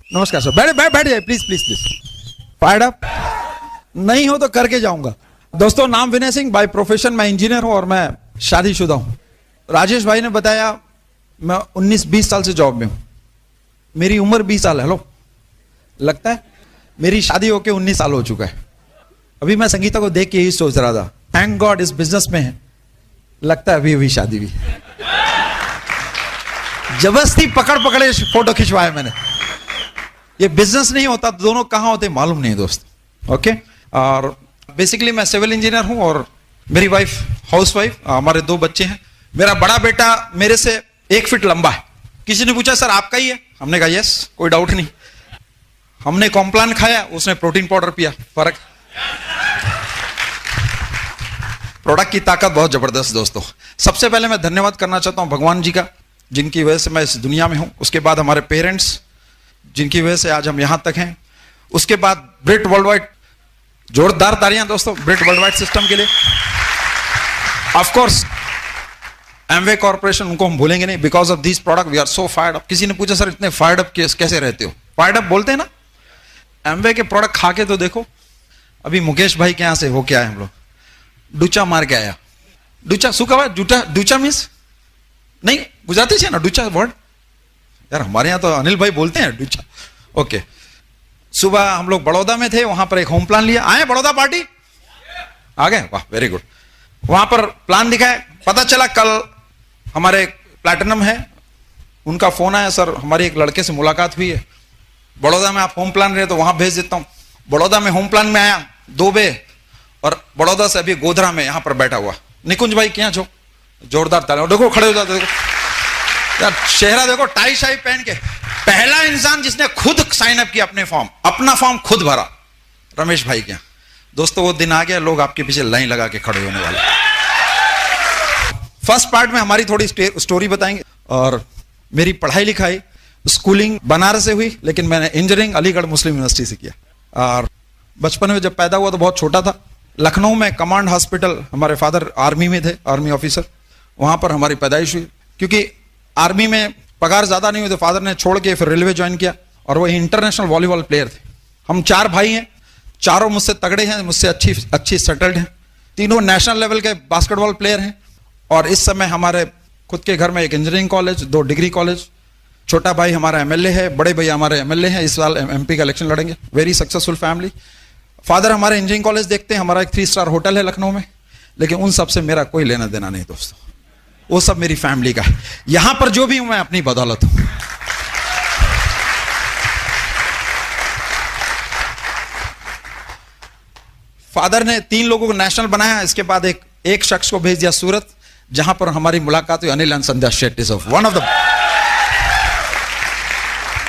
नमस्कार सर, बैठ जाइए please please please. Fired up नहीं हो तो करके जाऊंगा। दोस्तों, नाम विनय सिंह, बाय प्रोफेशन मैं इंजीनियर हूं और मैं शादीशुदा हूं। राजेश भाई ने बताया मैं 19-20 साल से जॉब में हूं। मेरी उम्र 20 साल है। हेलो, लगता है मेरी शादी होके 19 साल हो चुका है। अभी मैं संगीता को देख के यही सोच रहा था, थैंक गॉड इस बिजनेस में है। लगता है अभी अभी शादी भी। जबरदस्ती पकड़ पकड़े फोटो खिंचवाए मैंने। ये बिजनेस नहीं होता तो दोनों कहां होते मालूम नहीं दोस्त। ओके, और बेसिकली मैं सिविल इंजीनियर हूं और मेरी वाइफ हाउस वाइफ। हमारे 2 बच्चे हैं। मेरा बड़ा बेटा मेरे से 1 फीट लंबा है। किसी ने पूछा सर आपका ही है? हमने कहा यस, कोई डाउट नहीं। हमने कॉम्प्लान खाया, उसने प्रोटीन पाउडर पिया, फर्क। प्रोडक्ट की ताकत बहुत जबरदस्त दोस्तों। सबसे पहले मैं धन्यवाद करना चाहता हूं भगवान जी का, जिनकी वजह से मैं इस दुनिया में हूं। उसके बाद हमारे पेरेंट्स, जिनकी वजह से आज हम यहां तक हैं। उसके बाद ब्रिट वर्ल्ड वाइड, जोरदार तालियां दोस्तों ब्रिट वर्ल्ड वाइड सिस्टम के लिए। ऑफ कोर्स एमवे कॉर्पोरेशन, उनको हम भूलेंगे नहीं। Because of this product we are so fired up. किसी ने पूछा सर इतने फायर्ड अप कैसे रहते हो? फायर्ड अप बोलते हैं ना। एमवे के प्रोडक्ट खा के तो देखो। अभी मुकेश भाई के यहां से हो क्या है, हम लोग डूचा मार के आया। डूचा શું કહેવાય? डूचा मीन्स नहीं, गुजराती है ना डूचा वर्ड यार। हमारे यहाँ तो अनिल भाई बोलते हैं डूचा। ओके, सुबह हम लोग बड़ौदा में थे, वहां पर एक होम प्लान लिया। आए बड़ौदा पार्टी? आ गए, वाह वेरी गुड। वहां पर प्लान दिखाए। पता चला कल हमारे प्लैटिनम है, उनका फोन आया, सर हमारी एक लड़के से मुलाकात हुई है, बड़ौदा में आप होम प्लान रहे तो वहां भेज देता हूं। बड़ौदा में होम प्लान में आया 2 बे, और बड़ौदा से अभी गोधरा में यहां पर बैठा हुआ निकुंज भाई क्या छो, जोरदार तालियां। देखो खड़े हो जाते, देखो यार चेहरा देखो, टाई शाई पहन के। पहला इंसान जिसने खुद साइन अप किया अपने फॉर्म, अपना फॉर्म खुद भरा, रमेश भाई क्या। दोस्तों वो दिन आ गया, लोग आपके पीछे लाइन लगा के खड़े होने वाले। फर्स्ट पार्ट में हमारी थोड़ी स्टोरी बताएंगे। और मेरी पढ़ाई लिखाई स्कूलिंग बनारस से हुई, लेकिन मैंने इंजीनियरिंग अलीगढ़ मुस्लिम यूनिवर्सिटी से किया। और बचपन में जब पैदा हुआ तो बहुत छोटा था। लखनऊ में कमांड हॉस्पिटल, हमारे फादर आर्मी में थे, आर्मी ऑफिसर, वहां पर हमारी पैदाइश हुई। क्योंकि आर्मी में पगार ज्यादा नहीं हुई तो फादर ने छोड़ के फिर रेलवे ज्वाइन किया, और वो इंटरनेशनल वॉलीबॉल प्लेयर थे। हम 4 भाई हैं, चारों मुझसे तगड़े हैं, मुझसे अच्छी सेटल्ड हैं। तीनों नेशनल लेवल के बास्केटबॉल प्लेयर हैं। और इस समय हमारे खुद के घर में एक इंजीनियरिंग कॉलेज, 2 डिग्री कॉलेज। छोटा भाई हमारा एमएलए है, बड़े भैया हमारे एमएलए हैं, इस साल एमपी का इलेक्शन लड़ेंगे। Very successful family. फादर हमारे इंजीनियरिंग कॉलेज देखते हैं, हमारा एक 3 स्टार होटल है लखनऊ में। लेकिन उन सब से मेरा कोई लेना देना नहीं दोस्तों, वो सब मेरी फैमिली का है। यहां पर जो भी हूं मैं अपनी बदौलत हूं। फादर ने 3 लोगों को नेशनल बनाया। इसके बाद एक शख्स को भेज दिया सूरत, जहां पर हमारी मुलाकात हुई अनिल एंड संध्या शेट्टी से। वन ऑफ द,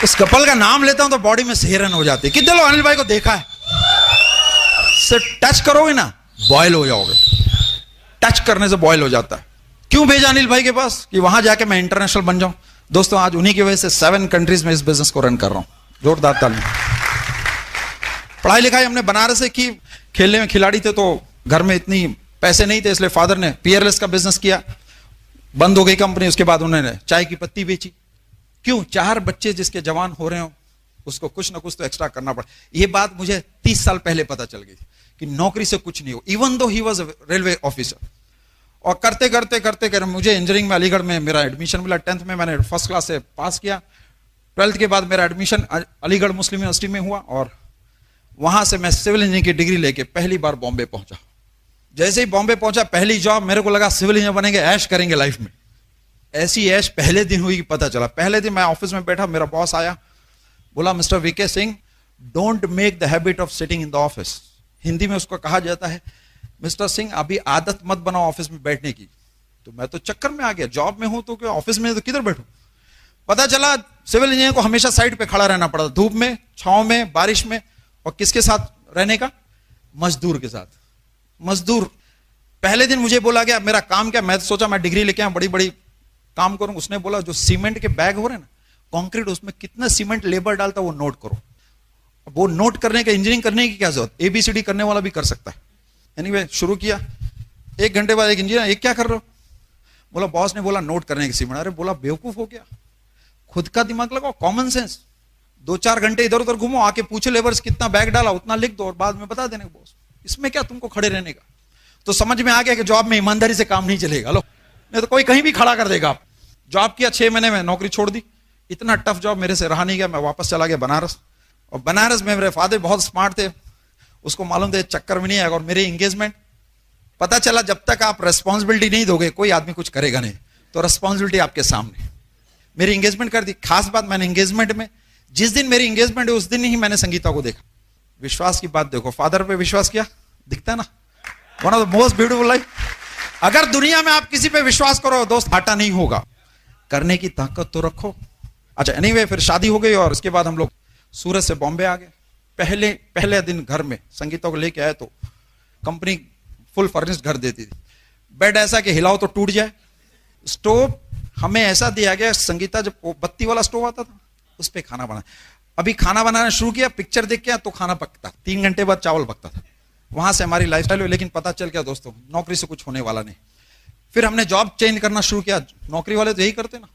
उस कपल का नाम लेता हूं तो बॉडी में सिहरन हो जाती है। कितने लोग अनिल भाई को देखा है? से टच करोगे ना बॉयल हो जाओगे। टच करने से बॉयल हो जाता है। क्यों भेजा अनिल भाई के पास? कि वहां जाके मैं इंटरनेशनल बन जाऊं। दोस्तों आज उन्हीं की वजह से 7 कंट्रीज में इस बिजनेस को रन कर रहा हूं। जोरदार तालियां। पढ़ाई लिखाई हमने बनारस से की। खेलने में खिलाड़ी थे तो घर में इतनी पैसे नहीं थे, इसलिए फादर ने पीयरलेस का बिजनेस किया। बंद हो गई कंपनी। उसके बाद उन्होंने चाय की पत्ती बेची। क्यों? 4 बच्चे जिसके जवान हो रहे हो, उसको कुछ ना कुछ तो एक्स्ट्रा करना पड़ा। ये बात मुझे 30 साल पहले पता चल गई कि नौकरी से कुछ नहीं हो, even though he was railway officer. और करते करते करते करते मुझे इंजीनियरिंग में अलीगढ़ में मेरा एडमिशन मिला। 10th में मैंने फर्स्ट क्लास से पास किया। 12th के बाद मेरा एडमिशन अलीगढ़ मुस्लिम यूनिवर्सिटी में हुआ, और वहां से मैं सिविल इंजीनियरिंग की डिग्री लेके पहली बार बॉम्बे पहुंचा। जैसे ही बॉम्बे पहुंचा, पहली जॉब, मेरे को लगा सिविल इंजीनियर बनेंगे, ऐश करेंगे लाइफ में। ऐसी ऐश पहले दिन हुई कि पता चला। पहले दिन मैं ऑफिस में बैठा, मेरा बॉस आया, बोला mister VK Singh, don't make the habit of sitting in the office. Hindi में उसको कहा जाता है, मिस्टर सिंह अभी आदत मत बनाओ ऑफिस में बैठने की। तो मैं तो चक्कर में आ गया, जॉब में हूं तो क्या, ऑफिस में तो किधर बैठूं। पता चला सिविल इंजीनियर को हमेशा साइड पे खड़ा रहना पड़ता, धूप में, छांव में, बारिश में। और किसके साथ रहने का? मजदूर के साथ। मजदूर। पहले दिन मुझे बोला गया मेरा काम क्या, मैं सोचा मैं डिग्री लेके आया, बड़ी बड़ी काम करूं। उसने बोला जो सीमेंट के बैग हो रहे हैं ना, कंक्रीट, उसमें कितना सीमेंट लेबर डालता है वो नोट करो। वो नोट करने का, इंजीनियरिंग करने की क्या जरूरत, ABCD करने वाला भी कर सकता है। एनीवे शुरू किया। 1 घंटे बाद एक इंजीनियर, एक क्या कर रहे हो? बोला बॉस ने बोला नोट करने की सीमेंट। अरे बोला बेवकूफ हो गया, खुद का दिमाग लगाओ, कॉमन सेंस। 2-4 घंटे इधर उधर घूमो, आके पूछो लेबर्स कितना बैग डाला, उतना लिख दो और बाद में बता देने बॉस। इसमें क्या तुमको खड़े रहने का। तो समझ में आ गया कि जॉब में ईमानदारी से काम नहीं चलेगा। लो, नहीं तो कोई कहीं भी खड़ा कर देगा। जॉब किया 6 महीने में नौकरी छोड़ दी। इतना टफ जॉब मेरे से रहा नहीं गया, मैं वापस चला गया बनारस। और बनारस में मेरे फादर बहुत स्मार्ट थे, उसको मालूम थे चक्कर में नहीं आएगा। और मेरी एंगेजमेंट, पता चला जब तक आप रेस्पॉन्सिबिलिटी नहीं दोगे कोई आदमी कुछ करेगा नहीं। तो रेस्पॉन्सिबिलिटी आपके सामने। मेरी एंगेजमेंट कर दी। खास बात, मैंने एंगेजमेंट में, जिस दिन मेरी एंगेजमेंट है उस दिन ही मैंने संगीता को देखा। विश्वास की बात देखो, फादर पे विश्वास किया, दिखता है ना, one of the most beautiful life. अगर दुनिया में आप किसी पे विश्वास करो दोस्त, घाटा नहीं होगा। करने की ताकत तो रखो। अच्छा, एनीवे, फिर शादी हो गई और उसके बाद हम लोग सूरत से बॉम्बे आ गए। पहले दिन घर में संगीता को लेके आए तो कंपनी फुल फर्निश्ड घर देती थी। बेड ऐसा कि हिलाओ तो टूट जाए। स्टोव हमें ऐसा दिया गया, संगीता जब बत्ती वाला स्टोव आता था उस पर खाना बना। अभी खाना बनाना शुरू किया, पिक्चर देख के तो खाना पकता, 3 घंटे बाद चावल पकता था। वहां से हमारी लाइफस्टाइल हुई। लेकिन पता चल गया दोस्तों, नौकरी से कुछ होने वाला नहीं। फिर हमने जॉब चेंज करना शुरू किया। नौकरी वाले तो यही करते ना,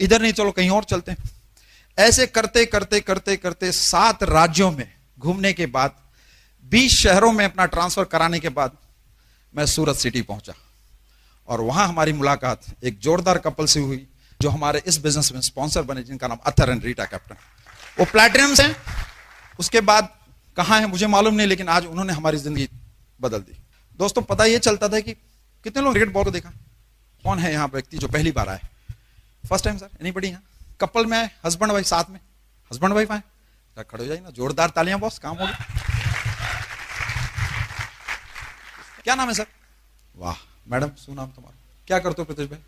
इधर नहीं चलो कहीं और चलते हैं। ऐसे करते करते करते करते 7 राज्यों में घूमने के बाद, 20 शहरों में अपना ट्रांसफर कराने के बाद मैं सूरत सिटी पहुंचा। और वहां हमारी मुलाकात एक जोरदार कपल से हुई जो हमारे इस बिजनेस में स्पॉन्सर बने, जिनका नाम अथर एंड रीटा कैप्टन। वो प्लैटिनम से। उसके बाद कहां है मुझे मालूम नहीं, लेकिन आज उन्होंने हमारी जिंदगी बदल दी। दोस्तों, पता यह चलता था कि कितने लोग क्रिकेट बॉल को देखा। कौन है यहाँ व्यक्ति जो पहली बार आए? First time sir? एनीबॉडी यहाँ? कपल में आए, हस्बैंड वाइफ साथ में, हस्बैंड वाइफ आए, खड़े हो जाइए ना, जोरदार तालियां बॉस, काम हो गया। क्या नाम है सर? वाह मैडम, सुनाम तुम्हारा, क्या करते हो प्रीतेश भाई?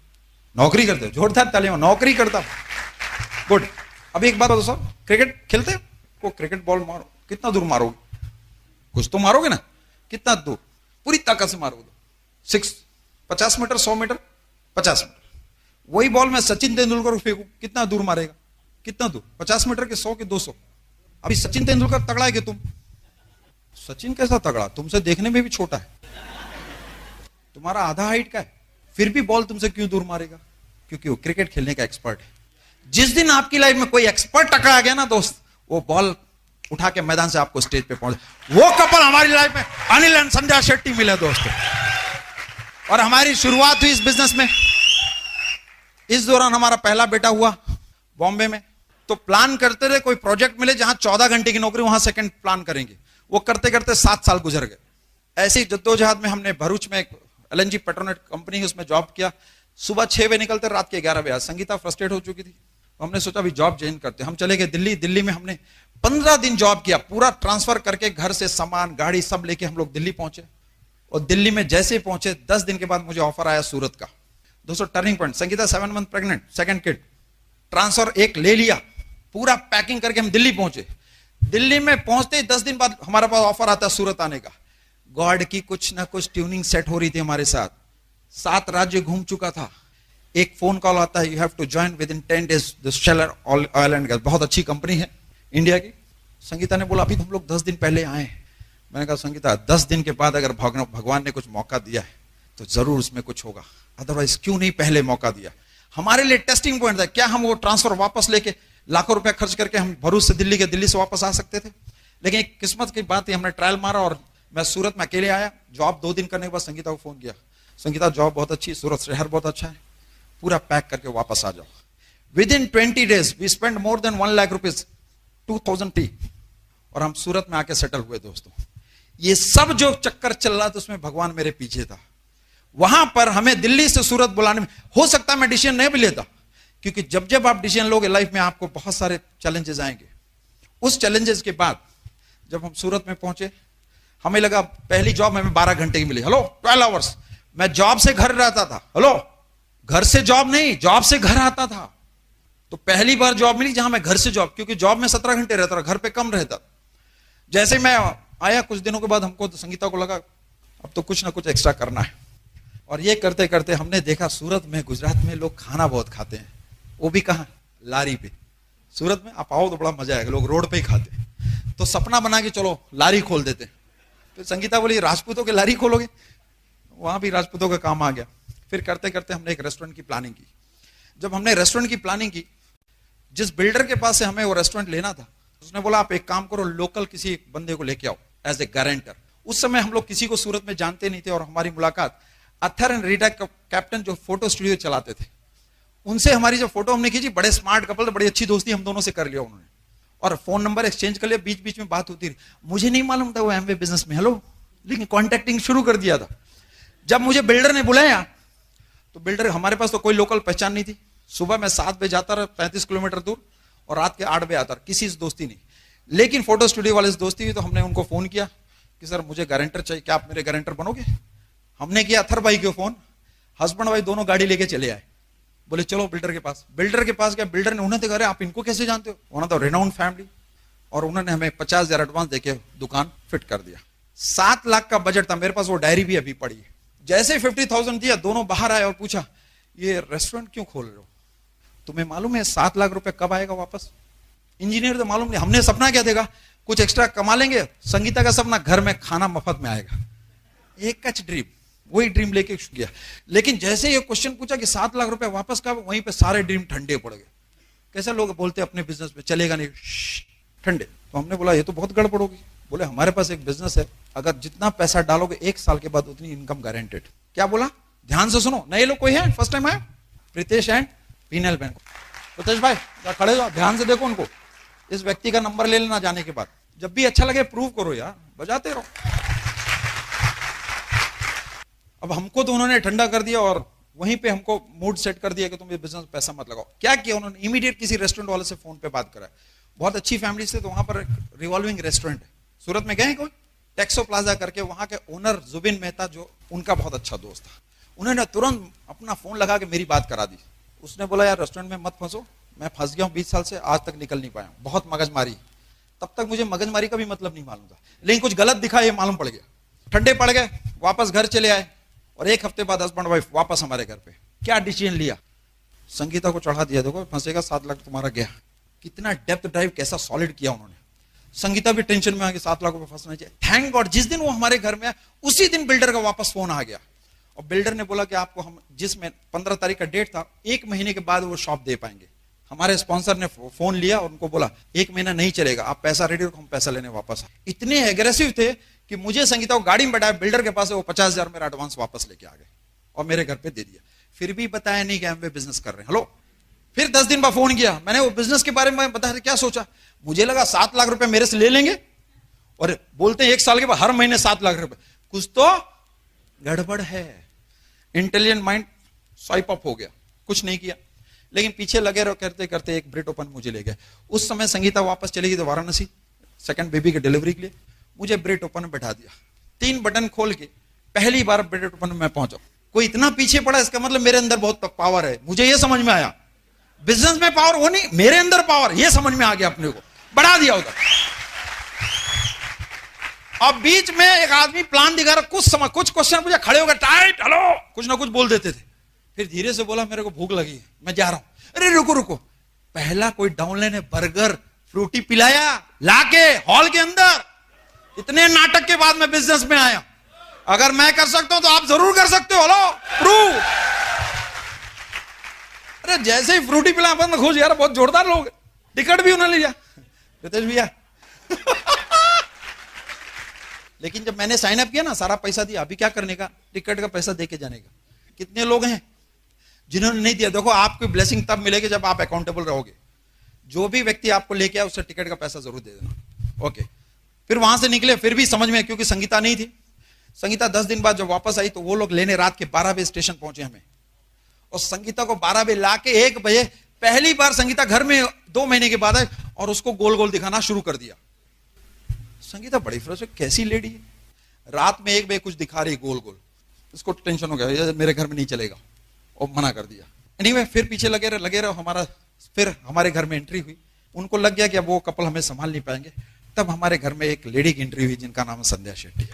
नौकरी करते हो, जोरदार तालियां, नौकरी करता हूं, गुड। अभी एक बात बताओ सर, क्रिकेट खेलते हो? को क्रिकेट बॉल मारो, कितना दूर मारोगे? कुछ तो मारोगे ना, कितना दूर? पूरी ताकत से मारोगे। 50 मीटर, 100 मीटर, 50 मीटर। वही बॉल मैं सचिन तेंदुलकर को फेंकू, कितना दूर मारेगा? कितना दूर? 50 मीटर के 100 के 200। अभी सचिन तेंदुलकर तगड़ा है कि तुम? सचिन कैसा तगड़ा? तुमसे देखने में भी छोटा है, तुम्हारा आधा हाइट का है, फिर भी बॉल तुमसे क्यों दूर मारेगा? क्योंकि वो क्रिकेट खेलने का एक्सपर्ट है। जिस दिन आपकी लाइफ में कोई एक्सपर्ट टकरा गया ना दोस्त, वो बॉल उठा के मैदान से आपको स्टेज पे पहुंच, वो कपल हमारी लाइफ में अनिल एंड संध्या शेट्टी मिले दोस्तों। और हमारी शुरुआत हुई इस बिजनेस में। इस दौरान हमारा पहला बेटा हुआ बॉम्बे में। तो प्लान करते रहे, कोई प्रोजेक्ट मिले जहां 14 घंटे की नौकरी, वहां सेकंड प्लान करेंगे। वो करते करते 7 साल गुजर गए। ऐसी जद्दोजहद में हमने भरूच में एक LNG पेट्रोनेट कंपनी है, उसमें जॉब किया। सुबह 6 बजे निकलते, रात के 11 बजे। संगीता फ्रस्ट्रेट हो चुकी थी, हमने सोचा अभी जॉब चेंज करते। हम चले गए दिल्ली। दिल्ली में हमने 15 दिन जॉब किया, पूरा ट्रांसफर करके घर से सामान, गाड़ी सब लेके हम लोग दिल्ली पहुंचे। और दिल्ली में जैसे ही पहुंचे, 10 दिन के बाद मुझे ऑफर आया सूरत का। दोस्तों, turning point, Sangeeta 7 month pregnant, second kid, transfer एक ले लिया, पूरा पैकिंग करके हम दिल्ली पहुंचे। दिल्ली में पहुंचते ही 10 दिन बाद हमारे पास ऑफर आता है सूरत आने का। गॉड की कुछ ना कुछ ट्यूनिंग सेट हो रही थी हमारे साथ। 7 राज्य घूम चुका था। एक फोन कॉल आता है, you have to join within 10 days this शेलर ऑयल एंड गैस, बहुत अच्छी कंपनी है इंडिया की। संगीता ने बोला अभी हम लोग 10 दिन पहले आए। मैंने कहा संगीता, 10 दिन के बाद अगर भगवान ने कुछ मौका दिया है तो जरूर उसमें कुछ होगा, अदरवाइज क्यों नहीं पहले मौका दिया? हमारे लिए टेस्टिंग पॉइंट था। क्या हम वो ट्रांसफर वापस लेके लाखों रुपए खर्च करके हम भरूच से दिल्ली के, दिल्ली से वापस आ सकते थे? लेकिन एक किस्मत की बात थी, हमने ट्रायल मारा और मैं सूरत में अकेले आया। जॉब 2 दिन करने के बाद संगीता को फोन किया, संगीता जॉब बहुत अच्छी, सूरत शहर बहुत अच्छा है, पूरा पैक करके वापस आ जाओ। Within 20 days we spend more than 1 lakh rupees, 2000 टी, और हम सूरत में आके सेटल हुए। दोस्तों, ये सब जो चक्कर चल रहा था उसमें भगवान मेरे पीछे था। वहां पर हमें दिल्ली से सूरत बुलाने में, हो सकता है मैं डिसीजन नहीं भी लेता, क्योंकि जब जब आप डिसीजन लोगे लाइफ में आपको बहुत सारे चैलेंजेस आएंगे। उस चैलेंजेस के बाद जब हम सूरत में पहुंचे, हमें लगा पहली जॉब हमें 12 घंटे की मिली। Hello, 12 hours. मैं जॉब से घर रहता था। हेलो, घर से जॉब नहीं, जॉब से घर आता था। तो पहली बार जॉब मिली जहां मैं घर से जॉब, क्योंकि जॉब में 17 घंटे रहता था, घर पे कम रहता। जैसे मैं आया कुछ दिनों के बाद, हमको तो संगीता को लगा अब तो कुछ ना कुछ एक्स्ट्रा करना है। और ये करते करते हमने देखा सूरत में, गुजरात में लोग खाना बहुत खाते हैं, वो भी कहां? लारी पे। सूरत में आप आओ तो बड़ा मजा आएगा, लोग रोड पे ही खाते हैं। तो सपना बना के चलो लारी खोल देते। फिर संगीता बोली राजपूतों के लारी खोलोगे? वहां भी राजपूतों का काम आ गया। फिर करते करते हमने एक रेस्टोरेंट की प्लानिंग की। जब हमने रेस्टोरेंट की प्लानिंग की जिस बिल्डर के पास से हमें वो रेस्टोरेंट लेना था, उसने बोला आप एक काम करो, लोकल किसी बंदे को लेके आओ एज ए गारंटर। उस समय हम लोग किसी को सूरत में जानते नहीं थे और हमारी मुलाकात अथर एंड रीटा कैप्टन जो फोटो स्टूडियो चलाते थे, उनसे हमारी जो फोटो हमने खींची, बड़े स्मार्ट कपल, बड़ी अच्छी दोस्ती हम दोनों से कर लिया उन्होंने, और फोन नंबर एक्सचेंज कर लिया। बीच बीच में बात होती रही, मुझे नहीं मालूम था वो एमवे बिजनेस में, हेलो, लेकिन कॉन्टेक्टिंग शुरू कर दिया था। जब मुझे बिल्डर ने बुलाया तो बिल्डर, हमारे पास तो कोई लोकल पहचान नहीं थी। सुबह मैं 7 बजे जाता रहा 35 किलोमीटर दूर, और रात के 8 बजे आता रहा, किसी से दोस्ती नहीं। लेकिन फोटो स्टूडियो वाले से दोस्ती हुई तो हमने उनको फोन किया कि सर मुझे गारंटर चाहिए, क्या आप मेरे गारंटर बनोगे? हमने किया अथर भाई को फोन, हस्बैंड वाइफ दोनों गाड़ी लेके चले आए, बोले चलो बिल्डर के पास। बिल्डर के पास गया, बिल्डर ने उन्हें तो कहा आप इनको कैसे जानते हो, उन्होंने तो रेनाउंड फैमिली, और उन्होंने हमें 50,000 एडवांस देके दुकान फिट कर दिया। 7 लाख का बजट था मेरे पास, वो डायरी भी अभी पड़ी है। जैसे 50,000 दिया, दोनों बाहर आए और पूछा ये रेस्टोरेंट क्यों खोल रहे हो, तुम्हें मालूम है 7 लाख रुपए कब आएगा वापस? इंजीनियर तो मालूम नहीं, हमने सपना क्या देखा, कुछ एक्स्ट्रा कमा लेंगे। संगीता का सपना घर में खाना मफत में आएगा, एक कच ड्रीम, वही ड्रीम लेके गया। लेकिन जैसे ये क्वेश्चन पूछा कि 7 लाख रुपए वापस कब, वहीं पे सारे ड्रीम ठंडे पड़ गए। कैसे लोग बोलते अपने बिजनेस में चलेगा नहीं, ठंडे। तो हमने बोला ये तो बहुत गड़बड़ होगी। बोले हमारे पास एक बिजनेस है, अगर जितना पैसा डालोगे 1 साल के बाद उतनी इनकम गारंटेड। क्या बोला, ध्यान से सुनो, नए लोग कोई है फर्स्ट टाइम आए? प्रीतेश एंड पीनल बैंक। प्रीतेश भाई खड़े हो, ध्यान से देखो उनको, इस व्यक्ति का नंबर ले लेना जाने के बाद, जब भी अच्छा लगे प्रूव करो यार, बजाते रहो। अब हमको तो उन्होंने ठंडा कर दिया और वहीं पे हमको मूड सेट कर दिया कि तुम ये बिजनेस में पैसा मत लगाओ। क्या किया उन्होंने, इमीडिएट किसी रेस्टोरेंट वाले से फोन पे बात करा, बहुत अच्छी फैमिली से, तो वहां पर रिवॉल्विंग रेस्टोरेंट है, सूरत में गए कोई, टेक्सो प्लाजा करके, वहां के ओनर जुबिन मेहता जो उनका बहुत अच्छा दोस्त था, उन्होंने तुरंत अपना फोन लगा के मेरी बात करा दी। उसने बोला यार रेस्टोरेंट में मत फंसो, मैं फंस गया हूं 20 साल से, आज तक निकल नहीं पाया, बहुत मगजमारी। तब तक मुझे मगजमारी का भी मतलब नहीं मालूम था, लेकिन कुछ गलत दिखा ये मालूम पड़ गया। ठंडे पड़ गए, वापस घर चले आए, और 1 हफ्ते बाद हस्बैंड वाइफ वापस हमारे घर पे। क्या डिसीजन लिया, संगीता को चढ़ा दिया, देखो फंसेगा 7 लाख तुम्हारा गया। कितना डेप्थ ड्राइव, कैसा सॉलिड किया उन्होंने। संगीता भी टेंशन में आ गई, 7 लाख रुपए फंसना चाहिए। थैंक गॉड जिस दिन वो हमारे घर में आया उसी दिन बिल्डर का वापस फोन आ गया, और बिल्डर ने बोला कि आपको हम जिसमें 15 तारीख का डेट था, 1 महीने के बाद वो शॉप दे पाएंगे। हमारे स्पॉन्सर ने फोन लिया और उनको बोला 1 महीना नहीं चलेगा, आप पैसा रेडी रखो, हम पैसा लेने वापस आए। इतने एग्रेसिव थे कि मुझे संगीता को गाड़ी में बैठाया, बिल्डर के पास वो 50,000 मेरा एडवांस वापस लेके आ गए और मेरे घर पे दे दिया। फिर भी बताया नहीं कि हम वे बिजनेस कर रहे हैं। हेलो, फिर 10 दिन बाद फोन किया, मैंने वो बिजनेस के बारे में बताया, क्या सोचा, मुझे लगा 7 लाख रुपए मेरे से ले लेंगे, और बोलते हैं 1 साल के बाद हर महीने 7 लाख रुपए, कुछ तो गड़बड़ है। इंटेलिजेंट माइंड स्वाइप अप हो गया, कुछ नहीं किया, लेकिन पीछे लगे रहो करते करते एक ब्रेड ओपन मुझे ले गया। उस समय संगीता वापस चली गई तो वाराणसी सेकंड बेबी के डिलीवरी के लिए, मुझे ब्रेड ओपन में बैठा दिया, 3 बटन खोल के पहली बार ब्रेड ओपन में मैं पहुंचा। कोई इतना पीछे पड़ा, इसका मतलब मेरे अंदर बहुत पावर है। मुझे ये समझ में आया, बिजनेस में पावर वो नहीं, मेरे अंदर पावर, ये समझ में आ गया, अपने को बढ़ा दिया उधर। अब बीच में एक आदमी प्लान दिखा रहा, कुछ समय कुछ क्वेश्चन पूछा, खड़े हो गए, टाइट, हेलो, कुछ ना कुछ बोल देते थे। फिर धीरे से बोला मेरे को भूख लगी है, मैं जा रहा हूं। अरे रुको रुको, पहला कोई डाउनलाइन ने बर्गर फ्रूटी पिलाया लाके हॉल के अंदर। इतने नाटक के बाद मैं बिजनेस में आया। अगर मैं कर सकता हूं तो आप जरूर कर सकते हो। Hello prove. अरे जैसे ही फ्रूटी पिलाया बंद खुश, यार बहुत जोरदार लोग, टिकट भी उन्होंने लिया, रितेश भैया। लेकिन जब मैंने साइन अप किया ना, सारा पैसा दिया, अभी क्या करने का, टिकट का पैसा देके जाने का। कितने लोग हैं जिन्होंने नहीं दिया? देखो आपको ब्लेसिंग तब मिलेगी जब आप अकाउंटेबल रहोगे। जो भी व्यक्ति आपको लेके आया उससे टिकट का पैसा जरूर दे देना। ओके, फिर वहां से निकले, फिर भी समझ में, क्योंकि संगीता नहीं थी। संगीता 10 दिन बाद जब वापस आई तो वो लोग लेने रात के 12 बजे स्टेशन पहुंचे हमें, और संगीता को 12 बजे लाके 1 बजे पहली बार संगीता घर में 2 महीने के बाद आई, और उसको गोल गोल दिखाना शुरू कर दिया। संगीता बड़ी फ्रस्ट्रेट, कैसी लेडी है, रात में 1 बजे कुछ दिखा रही गोल गोल। उसको टेंशन हो गया, ये मेरे घर में नहीं चलेगा, और मना कर दिया। एनीवे, फिर पीछे लगे रहे हमारा। फिर हमारे घर में एंट्री हुई, उनको लग गया कि अब वो कपल हमें संभाल नहीं पाएंगे। तब हमारे घर में एक लेडी की एंट्री हुई जिनका नाम है संध्या शेट्टी।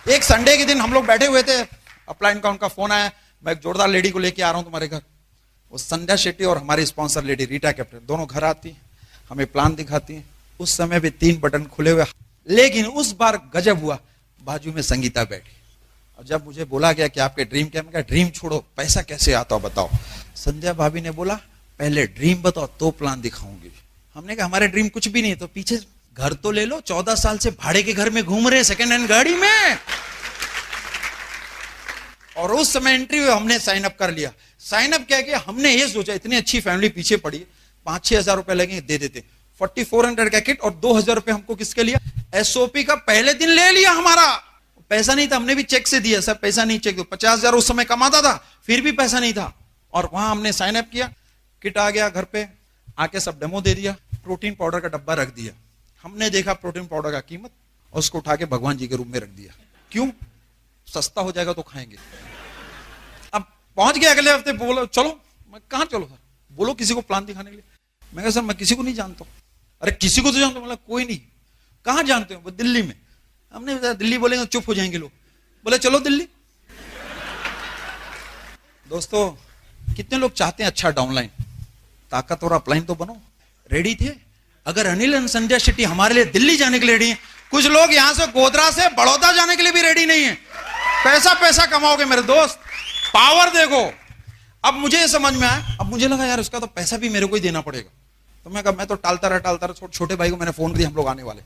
एक संडे के दिन हम लोग बैठे हुए थे, अपलाइन का उनका फोन आया, मैं एक जोरदार लेडी को लेके आ रहा हूं तुम्हारे घर। वो संध्या शेट्टी और हमारी स्पॉन्सर लेडी रीटा कैप्टन दोनों घर आती हैं, हमें प्लान दिखाती हैं। उस समय भी 3 बटन खुले हुए, लेकिन उस बार गजब हुआ, बाजू में संगीता बैठी। और जब मुझे बोला गया कि आपके ड्रीम क्या, मैं कहा ड्रीम छोड़ो, पैसा कैसे आता हो बताओ। संध्या भाभी ने बोला पहले ड्रीम बताओ तो प्लान दिखाऊंगी। हमने कहा हमारे ड्रीम कुछ भी नहीं है, तो पीछे घर तो ले लो, 14 साल से भाड़े के घर में घूम रहे सेकंड हैंड गाड़ी में। और उस समय इंटरव्यू हमने साइन अप कर लिया। साइन अप क्या किया, हमने ये सोचा इतनी अच्छी फैमिली पीछे पड़ी, 5-6 हजार रुपए लगेंगे, दे देते। 4400 का किट और 2000 रुपए हमको किसके लिया, एसओपी का पहले दिन ले लिया। हमारा पैसा नहीं था, हमने भी चेक से दिया, सर पैसा नहीं, चेक दो। 50,000 उस समय कमाता था, फिर भी पैसा नहीं था। और वहां हमने साइन अप किया, किट आ गया घर पे, आके सब डेमो दे दिया, प्रोटीन पाउडर का डब्बा रख दिया। हमने देखा प्रोटीन पाउडर का कीमत, और उसको उठा के भगवान जी के रूम में रख दिया। क्यों, सस्ता हो जाएगा तो खाएंगे। अब पहुंच गए अगले हफ्ते, बोलो चलो। मैं कहां चलो सर, बोलो किसी को प्लान दिखाने के लिए। मैं कहा सर मैं किसी को नहीं जानता हूं। अरे किसी को तो जानते हो, मतलब कोई नहीं। कहां जानते हो, दिल्ली में। हमने बताया दिल्ली बोलेंगे चुप हो जाएंगे लोग, बोले चलो दिल्ली। दोस्तों कितने लोग चाहते हैं अच्छा डाउनलाइन, ताकतवर अपलाइन तो बनो। रेडी थे, अगर अनिल एंड संध्या शेट्टी हमारे लिए दिल्ली जाने के लिए रेडी है, कुछ लोग यहां से गोधरा से बड़ौदा जाने के लिए भी रेडी नहीं है। पैसा पैसा कमाओगे मेरे दोस्त, पावर देखो। अब मुझे ये समझ में आया, अब मुझे लगा यार उसका तो पैसा भी मेरे को ही देना पड़ेगा। तो मैं कहा मैं तो टालता रहा। छोटे भाई को मैंने फोन किया, हम लोग आने वाले।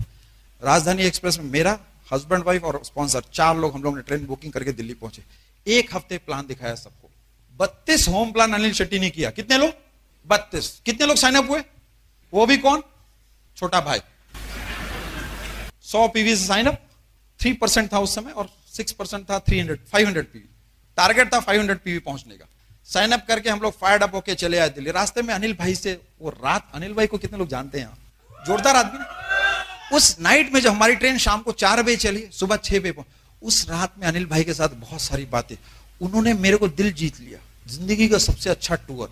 राजधानी एक्सप्रेस में मेरा हस्बैंड वाइफ और स्पॉन्सर 4 लोग हम लोग ने ट्रेन बुकिंग करके दिल्ली पहुंचे। 1 हफ्ते प्लान दिखाया सबको। 32 होम प्लान अनिल शेट्टी ने किया। कितने लोग, 32। कितने लोग साइन अप हुए, वो भी कौन, छोटा भाई। 100 पीवी से साइन अप, 3% था उस समय, और 6% था 500 पीवी। टारगेट था 500 पीवी पहुंचने का। साइन अप करके हम लोग फायर्ड अप होके चले आए दिल्ली। रास्ते में अनिल भाई से वो रात, अनिल भाई को कितने लोग जानते हैं, जोरदार आदमी ना। उस नाइट में जब हमारी ट्रेन शाम को 4 बजे चली, सुबह 6 बजे, उस रात में अनिल भाई के साथ बहुत सारी बातें। उन्होंने मेरे को दिल जीत लिया। जिंदगी का सबसे अच्छा टूर,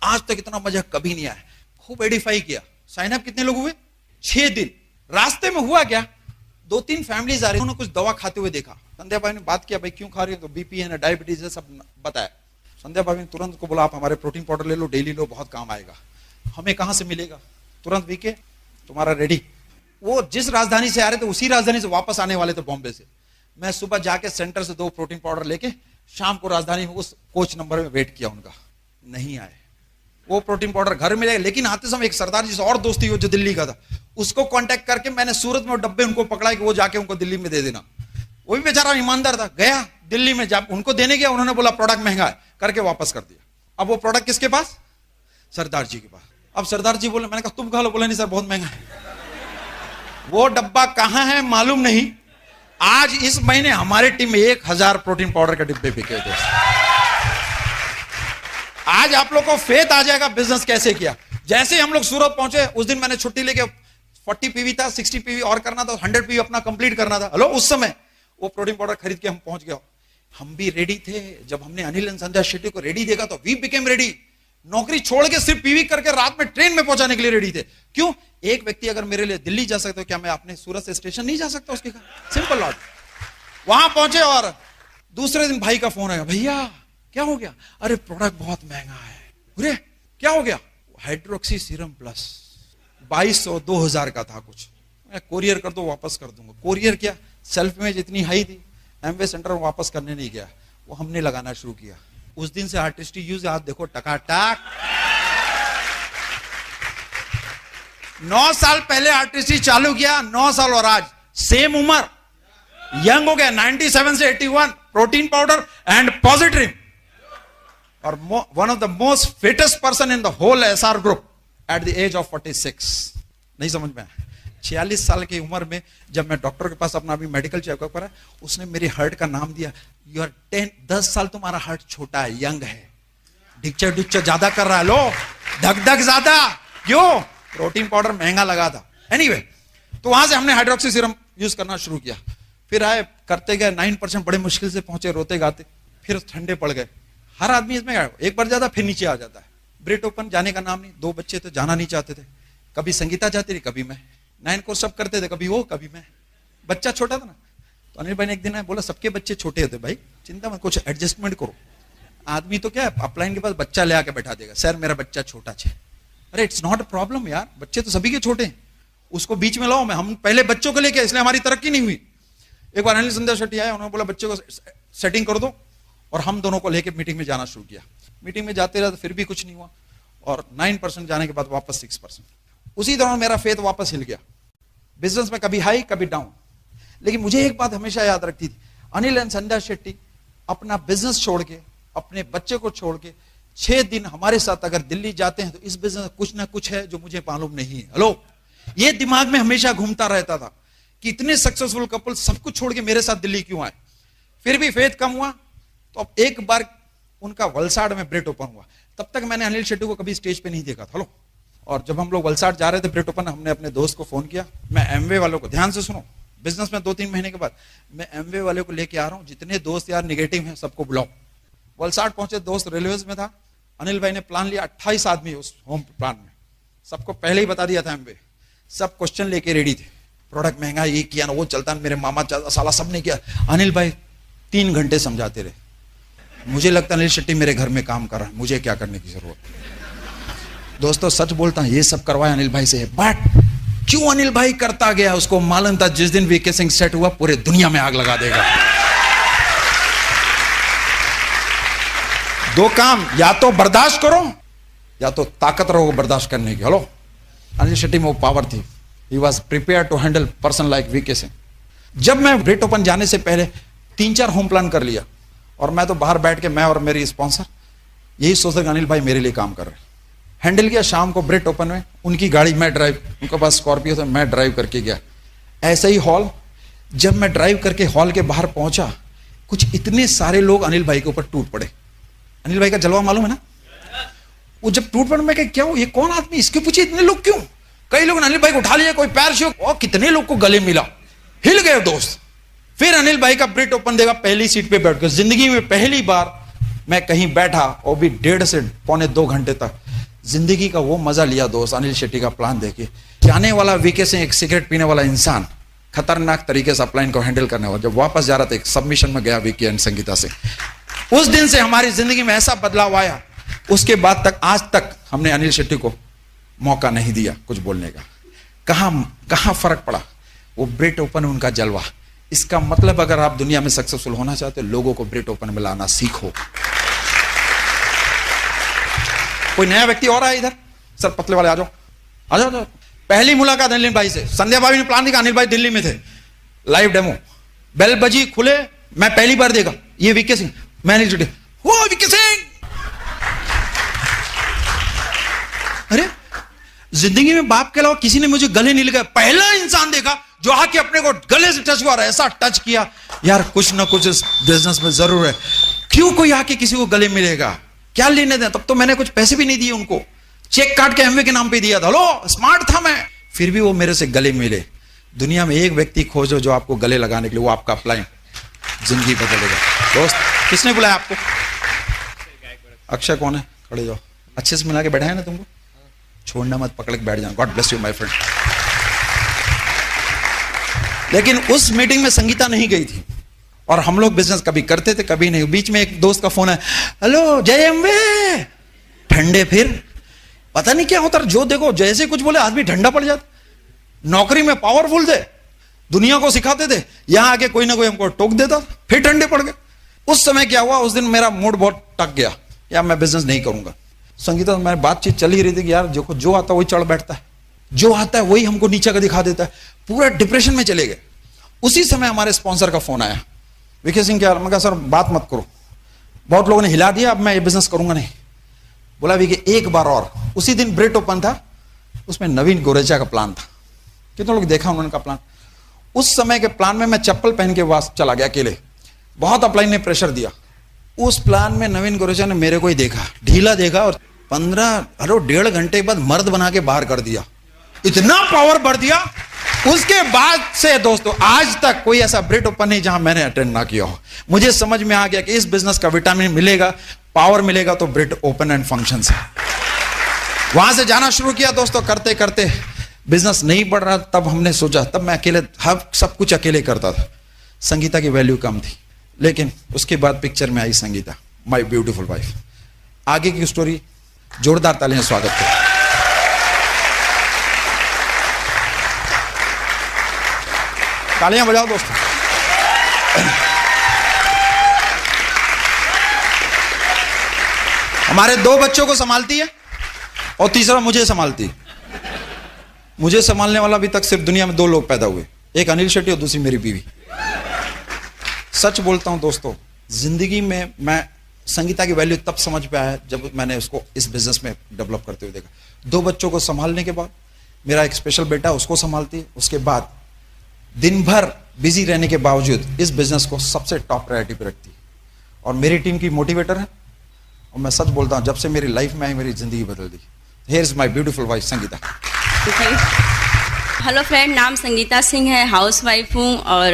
आज तक इतना मजा कभी नहीं आया। खूब एडिफाई किया। साइन अप कितने लोग हुए, 6 दिन। रास्ते में हुआ क्या, 2-3 फैमिलीज आ रही, उन्होंने कुछ दवा खाते हुए देखा। संध्या भाई ने बात किया, भाई क्यों खा रही हो, तो बीपी है ना, डायबिटीज है, सब बताया। संध्या भाभी ने तुरंत को बोला आप हमारे प्रोटीन पाउडर ले लो, डेली लो, बहुत काम आएगा। हमें कहां से मिलेगा, तुरंत वीके तुम्हारा रेडी। वो जिस राजधानी से आ रहे थे उसी राजधानी से वापस आने वाले थे, बॉम्बे से। मैं सुबह जाके सेंटर से 2 प्रोटीन पाउडर लेके शाम को राजधानी में उस कोच नंबर में वेट किया, उनका नहीं आए। वो प्रोटीन पाउडर घर मिलेगा, लेकिन आते समय एक सरदार जी से और दोस्ती हो जो दिल्ली का था, उसको कांटेक्ट करके मैंने सूरत में डब्बे उनको पकड़ा कि वो जाके उनको दिल्ली में दे देना। वो भी बेचारा ईमानदार था, गया दिल्ली में, जब उनको देने गया उन्होंने बोला प्रोडक्ट महंगा है, करके वापस कर दिया। अब वो प्रोडक्ट किसके पास, सरदार जी के पास। अब सरदार जी बोले, मैंने कहा तुम खा लो, बोले नहीं सर बहुत महंगा है। वो डब्बा कहां है मालूम नहीं। आज इस महीने हमारी टीम में 1000 प्रोटीन पाउडर के डिब्बे बिके थे। आज आप लोग को फेथ आ जाएगा बिजनेस कैसे किया। जैसे हम लोग सूरत पहुंचे, उस दिन मैंने छुट्टी लेके, 40 पीवी था, 60 पीवी और करना था, 100 पीवी अपना कंप्लीट करना था। हेलो, उस समय वो प्रोटीन पाउडर खरीद के हम पहुंच गए। हम भी रेडी थे। जब हमने अनिल एंड संध्या शेट्टी को रेडी देखा तो वी बिकेम रेडी। नौकरी छोड़ के सिर्फ पीवी करके रात में ट्रेन में पहुंचाने के लिए रेडी थे। क्यों, एक व्यक्ति अगर मेरे लिए दिल्ली जा सकता है, क्या मैं अपने सूरत से स्टेशन नहीं जा सकता उसके? Simple logic. वहां पहुंचे और दूसरे दिन भाई का फोन आया, भैया क्या हो गया? अरे प्रोडक्ट बहुत महंगा है। अरे क्या हो गया? हाइड्रोक्सी सीरम प्लस 2200 2000 का था कुछ। मैं कोरियर कर दो, वापस कर दूंगा। कोरियर क्या, सेल्फ इमेज इतनी हाई थी, एमवे सेंटर में वापस करने नहीं गया। वो हमने लगाना शुरू किया। उस दिन से आर्टिस्टिक यूज, आज देखो टकाटक। 9 साल पहले आर्टिस्टिक चालू किया, 9 साल और आज सेम उम्र, यंग हो गया। 97 से 81, प्रोटीन पाउडर एंड पॉजिटिव, और one of the most fittest person in the whole SR group at the age of 46। नहीं समझ में आया? 46 साल की उम्र में जब मैं डॉक्टर के पास अपना अभी मेडिकल चेकअप करा, उसने मेरे हार्ट का नाम दिया, यू आर 10 साल तुम्हारा हार्ट छोटा है, यंग है, डिक्चर डिक्चर ज्यादा कर रहा है, लो धक धक ज्यादा। क्यों? प्रोटीन पाउडर महंगा लगा था। एनीवे, तो वहां से हमने हाइड्रोक्सी सीरम यूज करना शुरू किया। फिर आए, करते गए, 9% बड़े मुश्किल से पहुंचे, रोते गाते, फिर ठंडे पड़ गए। हर आदमी इसमें एक बार जाता फिर नीचे आ जाता है। ब्रेट ओपन जाने का नाम नहीं। 2 बच्चे तो जाना नहीं चाहते थे। कभी संगीता जाती रही, कभी मैं। 9 कोर्स सब करते थे, कभी वो कभी मैं। बच्चा छोटा था ना, तो अनिल भाई ने एक दिन बोला सबके बच्चे छोटे होते भाई, चिंता मत, कुछ एडजस्टमेंट करो। आदमी तो क्या है, अपलाइन के पास बच्चा ले आके बैठा देगा, सर मेरा बच्चा छोटा है। अरे इट्स नॉट अ प्रॉब्लम यार, बच्चे तो सभी के छोटे हैं, उसको बीच में लाओ। मैं, हम पहले बच्चों को लेके, इसलिए हमारी तरक्की नहीं हुई। एक बार अनिल संध्या शेट्टी आए, उन्होंने बोला बच्चे को सेटिंग कर दो, और हम दोनों को लेके मीटिंग में जाना शुरू किया। मीटिंग में जाते रहे, फिर भी कुछ नहीं हुआ। और 9% जाने के बाद वापस 6%। उसी दौरान मेरा फेथ वापस हिल गया। बिजनेस में कभी हाई कभी डाउन। लेकिन मुझे एक बात हमेशा याद रखती थी, अनिल एंड संध्या शेट्टी अपना बिजनेस छोड़ के, अपने बच्चे को छोड़ के 6 दिन हमारे साथ अगर दिल्ली जाते हैं तो इस बिजनेस में कुछ ना कुछ है जो मुझे मालूम नहीं है। हेलो, ये दिमाग में हमेशा घूमता रहता था कि इतने सक्सेसफुल कपल सब कुछ छोड़ के मेरे साथ दिल्ली क्यों आए। फिर भी फेथ कम हुआ तो अब एक बार उनका वलसाड़ में ब्रेट ओपन हुआ। तब तक मैंने अनिल शेट्टी को कभी स्टेज पे नहीं देखा था। हेलो, और जब हम लोग वलसाड़ जा रहे थे ब्रेट ओपन, हमने अपने दोस्त को फोन किया। मैं एमवे वालों को, ध्यान से सुनो, बिजनेस में 2-3 महीने के बाद मैं एमवे वाले को लेके आ रहा हूं, जितने दोस्त यार निगेटिव हैं सबको बुलाओ। वलसाड़ पहुंचे, दोस्त रेलवेज में था। अनिल भाई ने प्लान लिया, 28 आदमी उस होम प्लान में, सबको पहले ही बता दिया था एमवे। सब क्वेश्चन लेके रेडी थे, प्रोडक्ट महंगा, ये किया ना वो चलता, मेरे मामा साला सबने किया। अनिल भाई 3 घंटे समझाते रहे। मुझे लगता अनिल शेट्टी मेरे घर में काम कर रहा है, मुझे क्या करने की जरूरत। दोस्तों सच बोलता हूं, ये सब करवाया अनिल भाई से है, बट क्यों अनिल भाई करता गया? उसको मालूम था जिस दिन वीके सिंह सेट हुआ पूरे दुनिया में आग लगा देगा। 2 काम, या तो बर्दाश्त करो या तो ताकत रहो बर्दाश्त करने की। हेलो, अनिल शेट्टी में वो पावर थी। He was prepare to handle person like VK Singh. जब मैं ब्रेट ओपन जाने से पहले 3-4 होम प्लान कर लिया, और मैं तो बाहर बैठ के, मैं और मेरी स्पॉन्सर यही सोच रहे अनिल भाई मेरे लिए काम कर रहे हैं। हैंडल किया। शाम को ब्रेट ओपन में उनकी गाड़ी मैं ड्राइव, उनके पास स्कॉर्पियो था, मैं ड्राइव करके गया। ऐसे ही हॉल, जब मैं ड्राइव करके हॉल के बाहर पहुंचा, कुछ इतने सारे लोग अनिल भाई के ऊपर टूट पड़े। अनिल भाई का जलवा मालूम है ना? वो जब टूट पड़े, मैं क्या ये कौन आदमी, इसके पूछे इतने लोग क्यों? कई लोगों ने अनिल भाई को उठा लिया, कोई पैर छू, और कितने लोग को गले मिला, हिल गए दोस्त। फिर अनिल भाई का ब्रेट ओपन देखा, पहली सीट पे बैठ कर। जिंदगी में पहली बार मैं कहीं बैठा, और भी 1.5 से पौने 2 घंटे तक जिंदगी का वो मजा लिया दोस्त, अनिल शेट्टी का प्लान देखे। जाने वाला वीके से एक सिगरेट पीने वाला इंसान, खतरनाक तरीके से अपलाइन को हैंडल करने वाला, जब वापस जा रहा था एक सबमिशन में गया वीके एंड संगीता से। उस दिन से हमारी जिंदगी में ऐसा बदलाव आया। उसके बाद तक, आज तक हमने अनिल शेट्टी को मौका नहीं दिया कुछ बोलने का। कहां फर्क पड़ा? वो ब्रेट ओपन, उनका जलवा। इसका मतलब अगर आप दुनिया में सक्सेसफुल होना चाहते हो, लोगों को ब्रेट ओपन में लाना सीखो। कोई नया व्यक्ति और आया इधर? सर पतले वाले आ जाओ, आ जाओ, जाओ। पहली मुलाकात अनिल भाई से, संध्या भाभी ने प्लान दिया, अनिल भाई दिल्ली में थे, लाइव डेमो, बेल बजी, खुले, मैं पहली बार देखा, ये वीके सिंह, मैं अनिल शेट्टी, वो वीके सिंह। अरे जिंदगी में बाप के अलावा किसी ने मुझे गले नहीं लगाया। पहला इंसान देखा जो आके अपने को गले से टच हुआ, ऐसा टच किया, यार कुछ ना कुछ इस बिजनेस में जरूर है। क्यों कोई आके किसी को गले मिलेगा? क्या लेने दें? तब तो मैंने कुछ पैसे भी नहीं दिए उनको, चेक काट के एमवे के नाम पे दिया था। लो, स्मार्ट था मैं, फिर भी वो मेरे से गले मिले। दुनिया में एक व्यक्ति खोजो जो आपको गले लगाने के लिए, वो आपका अपलाइन, जिंदगी बदलेगा। दोस्त, किसने बुलाया आपको? अक्षय कौन है? खड़े जाओ, अच्छे से मिला के बैठा है ना तुमको, छोड़ना मत, पकड़ के बैठ जाना। God bless you my friend. लेकिन उस मीटिंग में संगीता नहीं गई थी, और हम लोग बिजनेस कभी करते थे कभी नहीं। बीच में एक दोस्त का फोन है, हेलो जय एमवे, ठंडे। फिर पता नहीं क्या होता, जो देखो जैसे कुछ बोले आदमी ठंडा पड़ जाता। नौकरी में पावरफुल थे, दुनिया को सिखाते थे, यहां आके कोई ना कोई हमको टोक देता, फिर ठंडे पड़ गए। उस समय क्या हुआ, उस दिन मेरा मूड बहुत टक गया, यार मैं बिजनेस नहीं करूंगा। संगीता में बातचीत चल ही रही थी कि यार जो आता है वही चढ़ बैठता है, जो आता है वही हमको नीचे का दिखा देता है। पूरा डिप्रेशन में चले गए। उसी समय हमारे स्पॉन्सर का फोन आया, वीके सिंह क्या? मैं कहा सर बात मत करो, बहुत लोगों ने हिला दिया, अब मैं ये बिजनेस करूंगा नहीं। बोला वीके एक बार और। उसी दिन ब्रेट ओपन था, उसमें नवीन गोरेचा का प्लान था। कितने लोग देखा उन्होंने का प्लान? उस समय के प्लान में मैं चप्पल पहन के वहां चला गया अकेले, बहुत अपलाइन ने प्रेशर दिया। उस प्लान में नवीन गोरेचा ने मेरे को ही देखा, ढीला देखा, और 1.5 घंटे बाद मर्द बना के बाहर कर दिया। इतना पावर बढ़ दिया। उसके बाद से दोस्तों आज तक कोई ऐसा ब्रेट ओपन नहीं जहां मैंने अटेंड ना किया हो। मुझे समझ में आ गया कि इस बिजनेस का विटामिन मिलेगा, पावर मिलेगा तो ब्रेट ओपन एंड फंक्शन से। वहां से जाना शुरू किया दोस्तों, करते करते बिजनेस नहीं बढ़ रहा। तब हमने सोचा, तब मैं अकेले सब कुछ अकेले करता था, संगीता की वैल्यू कम थी। लेकिन उसके बाद पिक्चर में आई संगीता, माई ब्यूटीफुल वाइफ। आगे की स्टोरी, जोरदार तालियां स्वागत करें। तालियां बजाओ दोस्तों। हमारे 2 बच्चों को संभालती है, और तीसरा मुझे संभालती। मुझे संभालने वाला अभी तक सिर्फ दुनिया में 2 लोग पैदा हुए, एक अनिल शेट्टी और दूसरी मेरी बीवी। सच बोलता हूं दोस्तों, जिंदगी में मैं संगीता की वैल्यू तब समझ पे आया जब मैंने उसको इस बिजनेस में डेवलप करते हुए देखा। 2 बच्चों को संभालने के बाद, मेरा एक स्पेशल बेटा उसको संभालती है, उसके बाद दिन भर बिजी रहने के बावजूद इस बिजनेस को सबसे टॉप प्रायोरिटी पे रखती है और मेरी टीम की मोटिवेटर है। और मैं सच बोलता हूं, जब से मेरी लाइफ में आई मेरी जिंदगी बदल दी। Here is my beautiful wife Sangeeta. Hello friend, नाम संगीता सिंह है, हाउस वाइफ हूँ और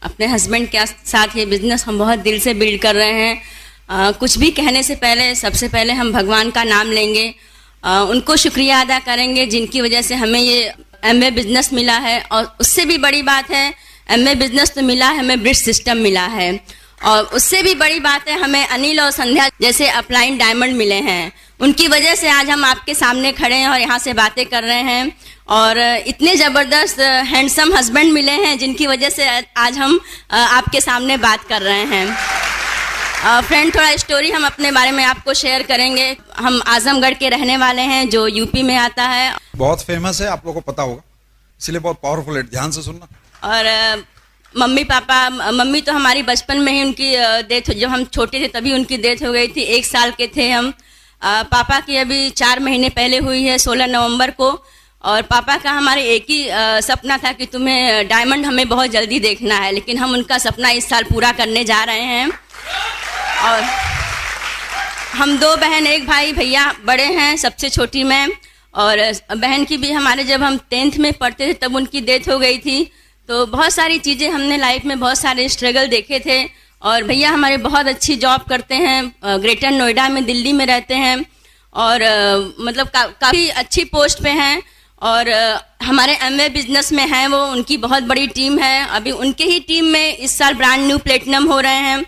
अपने हस्बैंड के साथ ये बिजनेस हम बहुत दिल से बिल्ड कर रहे हैं। कुछ भी कहने से पहले सबसे पहले हम भगवान का नाम लेंगे, उनको शुक्रिया अदा करेंगे जिनकी वजह से हमें ये एमवे बिजनेस मिला है। और उससे भी बड़ी बात है, एमवे बिजनेस तो मिला है, हमें ब्रिज सिस्टम मिला है। और उससे भी बड़ी बात है, हमें अनिल और संध्या जैसे अपलाइन डायमंड मिले हैं। उनकी वजह से आज हम आपके सामने खड़े हैं और यहाँ से बातें कर रहे हैं। और इतने ज़बरदस्त हैंडसम हस्बैंड मिले हैं जिनकी वजह से आज हम आपके सामने बात कर रहे हैं। फ्रेंड, थोड़ा स्टोरी हम अपने बारे में आपको शेयर करेंगे। हम आजमगढ़ के रहने वाले हैं जो यूपी में आता है। बहुत फेमस है, आप लोगों को पता होगा, इसलिए बहुत पावरफुल है, ध्यान से सुनना। और मम्मी तो हमारी बचपन में ही उनकी डेथ, जब हम छोटे थे तभी उनकी डेथ हो गई थी। 1 साल के थे हम। पापा की अभी 4 महीने पहले हुई है, 16 नवंबर को। और पापा का हमारे एक ही सपना था कि तुम्हें डायमंड हमें बहुत जल्दी देखना है, लेकिन हम उनका सपना इस साल पूरा करने जा रहे हैं। और हम 2 बहन 1 भाई, भैया बड़े हैं, सबसे छोटी मैं। और बहन की भी हमारे जब हम 10th में पढ़ते थे तब उनकी डेथ हो गई थी। तो बहुत सारी चीज़ें हमने लाइफ में, बहुत सारे स्ट्रगल देखे थे। और भैया हमारे बहुत अच्छी जॉब करते हैं, ग्रेटर नोएडा में, दिल्ली में रहते हैं और मतलब काफ़ी अच्छी पोस्ट पे हैं। और हमारे एमवे बिजनेस में हैं वो, उनकी बहुत बड़ी टीम है। अभी उनके ही टीम में इस साल ब्रांड न्यू प्लेटिनम हो रहे हैं।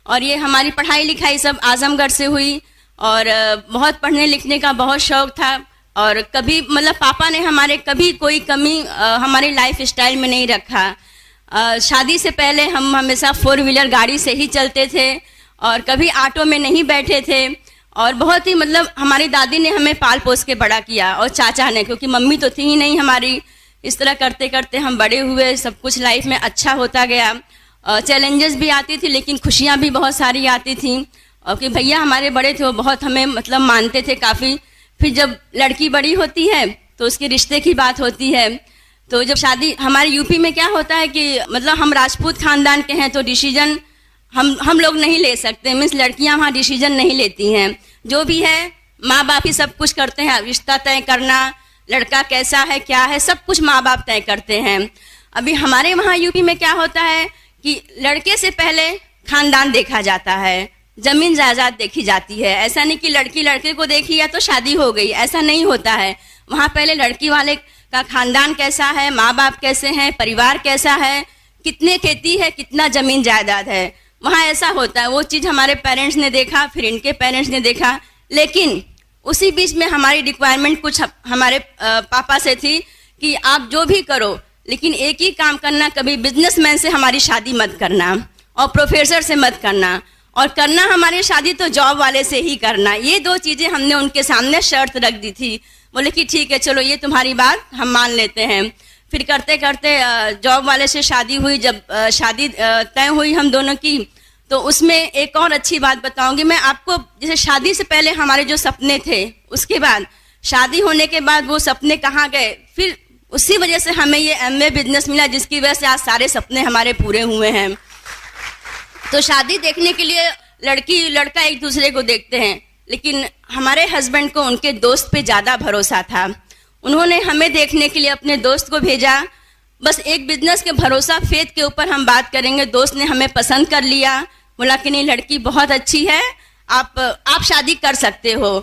और ये हमारी पढ़ाई लिखाई सब आजमगढ़ से हुई और बहुत पढ़ने लिखने का बहुत शौक था। और कभी मतलब पापा ने हमारे कभी कोई कमी हमारे लाइफ स्टाइल में नहीं रखा। शादी से पहले हम हमेशा 4 व्हीलर गाड़ी से ही चलते थे और कभी ऑटो में नहीं बैठे थे। और बहुत ही मतलब हमारी दादी ने हमें पाल पोस के बड़ा किया और चाचा ने, क्योंकि मम्मी तो थी ही नहीं हमारी। इस तरह करते करते हम बड़े हुए, सब कुछ लाइफ में अच्छा होता गया। चैलेंजेस भी आती थी लेकिन खुशियाँ भी बहुत सारी आती थी। और कि भैया हमारे बड़े थे, वो बहुत हमें मतलब मानते थे काफ़ी। फिर जब लड़की बड़ी होती है तो उसके रिश्ते की बात होती है। तो जब शादी, हमारे यूपी में क्या होता है कि मतलब हम राजपूत खानदान के हैं तो डिसीजन हम लोग नहीं ले सकते, मीन्स लड़कियां वहाँ डिसीजन नहीं लेती हैं। जो भी है माँ बाप ही सब कुछ करते हैं, रिश्ता तय करना, लड़का कैसा है क्या है, सब कुछ माँ बाप तय करते हैं। अभी हमारे वहाँ यूपी में क्या होता है कि लड़के से पहले खानदान देखा जाता है, जमीन जायदाद देखी जाती है। ऐसा नहीं कि लड़की लड़के को देखी या तो शादी हो गई, ऐसा नहीं होता है। वहाँ पहले लड़की वाले का खानदान कैसा है, माँ बाप कैसे हैं, परिवार कैसा है, कितने खेती है, कितना जमीन जायदाद है, वहाँ ऐसा होता है। वो चीज़ हमारे पेरेंट्स ने देखा, फिर इनके पेरेंट्स ने देखा। लेकिन उसी बीच में हमारी रिक्वायरमेंट कुछ हमारे पापा से थी कि आप जो भी करो लेकिन एक ही काम करना, कभी बिजनेसमैन से हमारी शादी मत करना और प्रोफेसर से मत करना, और करना हमारी शादी तो जॉब वाले से ही करना। ये 2 चीज़ें हमने उनके सामने शर्त रख दी थी। बोले कि ठीक है चलो ये तुम्हारी बात हम मान लेते हैं। फिर करते करते जॉब वाले से शादी हुई। जब शादी तय हुई हम दोनों की, तो उसमें एक और अच्छी बात बताऊंगी मैं आपको। जैसे शादी से पहले हमारे जो सपने थे, उसके बाद शादी होने के बाद वो सपने कहाँ गए, फिर उसी वजह से हमें ये एमवे बिजनेस मिला जिसकी वजह से आज सारे सपने हमारे पूरे हुए हैं। तो शादी देखने के लिए लड़की लड़का एक दूसरे को देखते हैं, लेकिन हमारे हस्बैंड को उनके दोस्त पे ज़्यादा भरोसा था। उन्होंने हमें देखने के लिए अपने दोस्त को भेजा। बस एक बिजनेस के भरोसा, फेथ के ऊपर हम बात करेंगे। दोस्त ने हमें पसंद कर लिया, बोला कि नहीं लड़की बहुत अच्छी है, आप शादी कर सकते हो।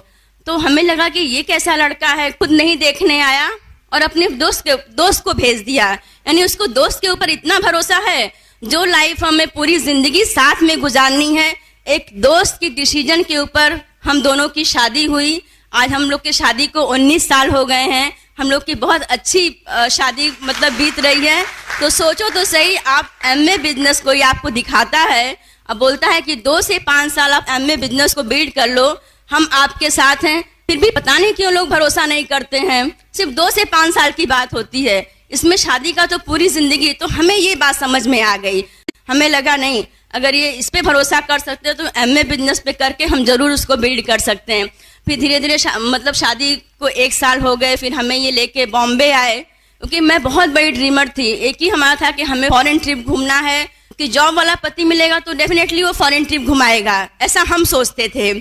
तो हमें लगा कि ये कैसा लड़का है, खुद नहीं देखने आया और अपने दोस्त को भेज दिया। यानी उसको दोस्त के ऊपर इतना भरोसा है, जो लाइफ हमें पूरी जिंदगी साथ में गुजारनी है, एक दोस्त की डिसीजन के ऊपर हम दोनों की शादी हुई। आज हम लोग की शादी को 19 साल हो गए हैं। हम लोग की बहुत अच्छी शादी मतलब बीत रही है। तो सोचो तो सही, आप एमवे बिजनेस कोई आपको दिखाता है, अब बोलता है कि 2 से 5 साल आप एमवे बिजनेस को बिल्ड कर लो, हम आपके साथ हैं, फिर भी पता नहीं क्यों लोग भरोसा नहीं करते हैं। सिर्फ 2 से 5 साल की बात होती है, इसमें शादी का तो पूरी जिंदगी। तो हमें ये बात समझ में आ गई, हमें लगा नहीं, अगर ये इस पे भरोसा कर सकते हैं तो एमए बिजनेस पे करके हम जरूर उसको बिल्ड कर सकते हैं। फिर धीरे धीरे मतलब शादी को 1 साल हो गए, फिर हमें ये लेके बॉम्बे आए, क्योंकि मैं बहुत बड़ी ड्रीमर थी। एक ही हमारा था कि हमें फॉरेन ट्रिप घूमना है, कि जॉब वाला पति मिलेगा तो डेफिनेटली वो फॉरेन ट्रिप घुमाएगा, ऐसा हम सोचते थे।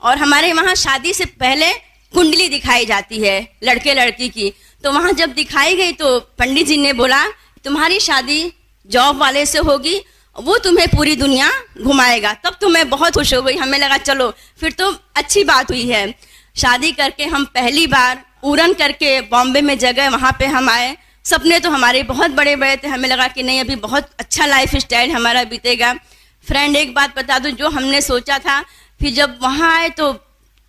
और हमारे वहाँ शादी से पहले कुंडली दिखाई जाती है लड़के लड़की की, तो वहाँ जब दिखाई गई तो पंडित जी ने बोला तुम्हारी शादी जॉब वाले से होगी, वो तुम्हें पूरी दुनिया घुमाएगा। तब तो मैं बहुत खुश हो गई, हमें लगा चलो फिर तो अच्छी बात हुई है। शादी करके हम पहली बार उड़न करके बॉम्बे में जगह, वहाँ पे हम आए। सपने तो हमारे बहुत बड़े बड़े थे, हमें लगा कि नहीं अभी बहुत अच्छा लाइफ स्टाइल हमारा बीतेगा। फ्रेंड एक बात बता दूं, जो हमने सोचा था, फिर जब वहाँ आए तो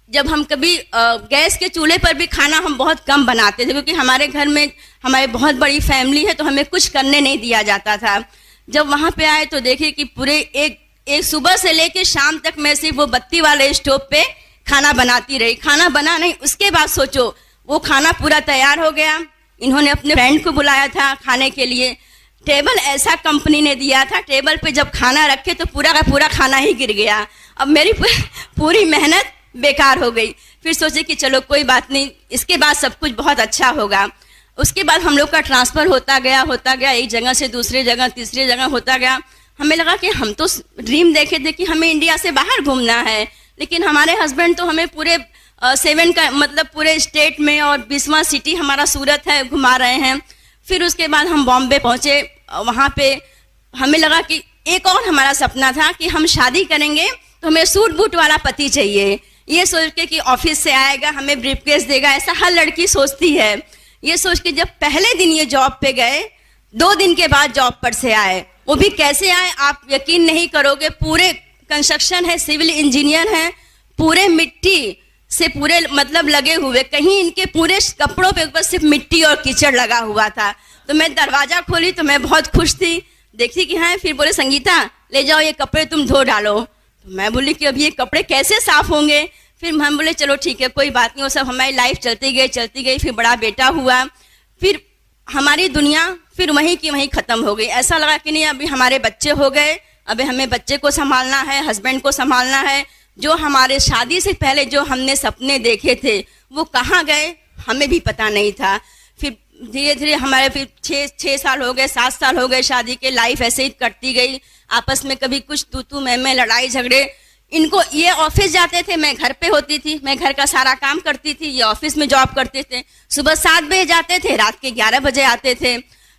जब हम कभी गैस के चूल्हे पर भी खाना हम बहुत कम बनाते थे, क्योंकि हमारे घर में हमारी बहुत बड़ी फैमिली है तो हमें कुछ करने नहीं दिया जाता था। जब वहाँ पे आए तो देखे कि पूरे एक सुबह से लेके शाम तक मैं सिर्फ वो बत्ती वाले स्टोव पे खाना बनाती रही। खाना बना नहीं, उसके बाद सोचो वो खाना पूरा तैयार हो गया, इन्होंने अपने फ्रेंड को बुलाया था खाने के लिए, टेबल ऐसा कंपनी ने दिया था, टेबल पे जब खाना रखे तो पूरा का पूरा खाना ही गिर गया। अब मेरी पूरी मेहनत बेकार हो गई। फिर सोचे कि चलो कोई बात नहीं, इसके बाद सब कुछ बहुत अच्छा होगा। उसके बाद हम लोग का ट्रांसफर होता गया, एक जगह से दूसरी जगह, तीसरी जगह होता गया। हमें लगा कि हम तो ड्रीम देखे थे कि हमें इंडिया से बाहर घूमना है, लेकिन हमारे हस्बैंड तो हमें पूरे 7 का मतलब पूरे स्टेट में और 20वां सिटी हमारा सूरत है घुमा रहे हैं। फिर उसके बाद हम बॉम्बे पहुंचे, वहाँ पे हमें लगा कि एक और हमारा सपना था कि हम शादी करेंगे तो हमें सूट बूट वाला पति चाहिए। ये सोच के कि ऑफिस से आएगा हमें ब्रीफकेस देगा, ऐसा हर लड़की सोचती है। ये सोच के जब पहले दिन ये जॉब पे गए, 2 दिन के बाद जॉब पर से आए। वो भी कैसे आए आप यकीन नहीं करोगे, पूरे कंस्ट्रक्शन है, सिविल इंजीनियर हैं, पूरे मिट्टी से पूरे मतलब लगे हुए, कहीं इनके पूरे कपड़ों पे ऊपर सिर्फ मिट्टी और कीचड़ लगा हुआ था। तो मैं दरवाजा खोली तो मैं बहुत खुश थी, देखती कि हाँ। फिर बोले संगीता ले जाओ ये कपड़े तुम धो डालो। तो मैं बोली कि अब ये कपड़े कैसे साफ होंगे। फिर हम बोले चलो ठीक है कोई बात नहीं, वो सब हमारी लाइफ चलती गई। फिर बड़ा बेटा हुआ, फिर हमारी दुनिया फिर वहीं की वहीं खत्म हो गई। ऐसा लगा कि नहीं अभी हमारे बच्चे हो गए, अभी हमें बच्चे को संभालना है, हस्बैंड को संभालना है। जो हमारे शादी से पहले जो हमने सपने देखे थे वो कहाँ गए हमें भी पता नहीं था। फिर धीरे धीरे हमारे फिर 6 साल हो गए, 7 साल हो गए शादी के, लाइफ ऐसे ही कटती गई। आपस में कभी कुछ तू मैं लड़ाई झगड़े। इनको ये ऑफिस जाते थे, मैं घर पे होती थी, मैं घर का सारा काम करती थी, ये ऑफिस में जॉब करते थे। सुबह 7 बजे जाते थे, रात के 11 बजे आते थे।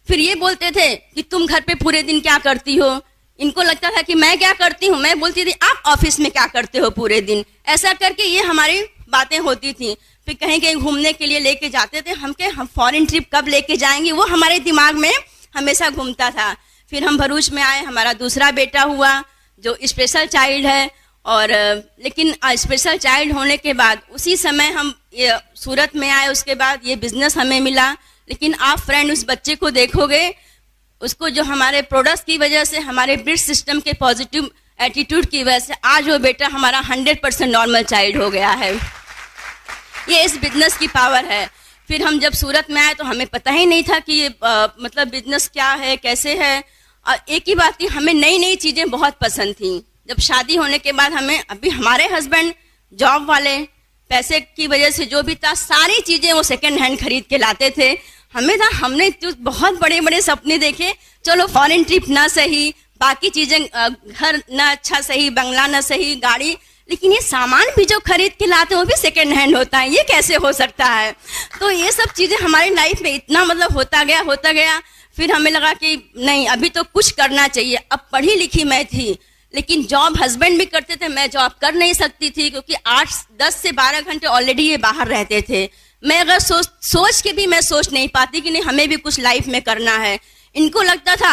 फिर ये बोलते थे कि तुम घर पे पूरे दिन क्या करती हो। इनको लगता था कि मैं क्या करती हूँ, मैं बोलती थी आप ऑफिस में क्या करते हो पूरे दिन। ऐसा करके ये हमारी बातें होती थी। फिर कहीं कहीं घूमने के लिए लेके जाते थे, हम फॉरेन ट्रिप कब लेके जाएंगे, वो हमारे दिमाग में हमेशा घूमता था। फिर हम भरूच में आए, हमारा दूसरा बेटा हुआ जो स्पेशल चाइल्ड है। और लेकिन स्पेशल चाइल्ड होने के बाद उसी समय हम ये सूरत में आए, उसके बाद ये बिजनेस हमें मिला। लेकिन आप फ्रेंड उस बच्चे को देखोगे, उसको जो हमारे प्रोडक्ट्स की वजह से, हमारे ब्रिड सिस्टम के पॉजिटिव एटीट्यूड की वजह से आज वो बेटा हमारा 100% नॉर्मल चाइल्ड हो गया है। ये इस बिजनेस की पावर है। फिर हम जब सूरत में आए तो हमें पता ही नहीं था कि ये मतलब बिजनेस क्या है, कैसे है। और एक ही बात थी, हमें नई नई चीजें बहुत पसंद थी। जब शादी होने के बाद हमें, अभी हमारे हस्बैंड जॉब वाले, पैसे की वजह से जो भी था सारी चीजें वो सेकंड हैंड खरीद के लाते थे। हमें था, हमने तो बहुत बड़े बड़े सपने देखे, चलो फॉरेन ट्रिप ना सही, बाकी चीजें घर ना अच्छा सही, बंगला ना सही, गाड़ी, लेकिन ये सामान भी जो खरीद के लाते हैं वो भी सेकंड हैंड होता है, ये कैसे हो सकता है। तो ये सब चीजें हमारी लाइफ में इतना मतलब होता गया। फिर हमें लगा कि नहीं अभी तो कुछ करना चाहिए। अब पढ़ी लिखी मैं थी, लेकिन जॉब हस्बैंड भी करते थे, मैं जॉब कर नहीं सकती थी क्योंकि 10 से 12 घंटे ऑलरेडी ये बाहर रहते थे। मैं अगर सोच के भी मैं सोच नहीं पाती कि नहीं हमें भी कुछ लाइफ में करना है। इनको लगता था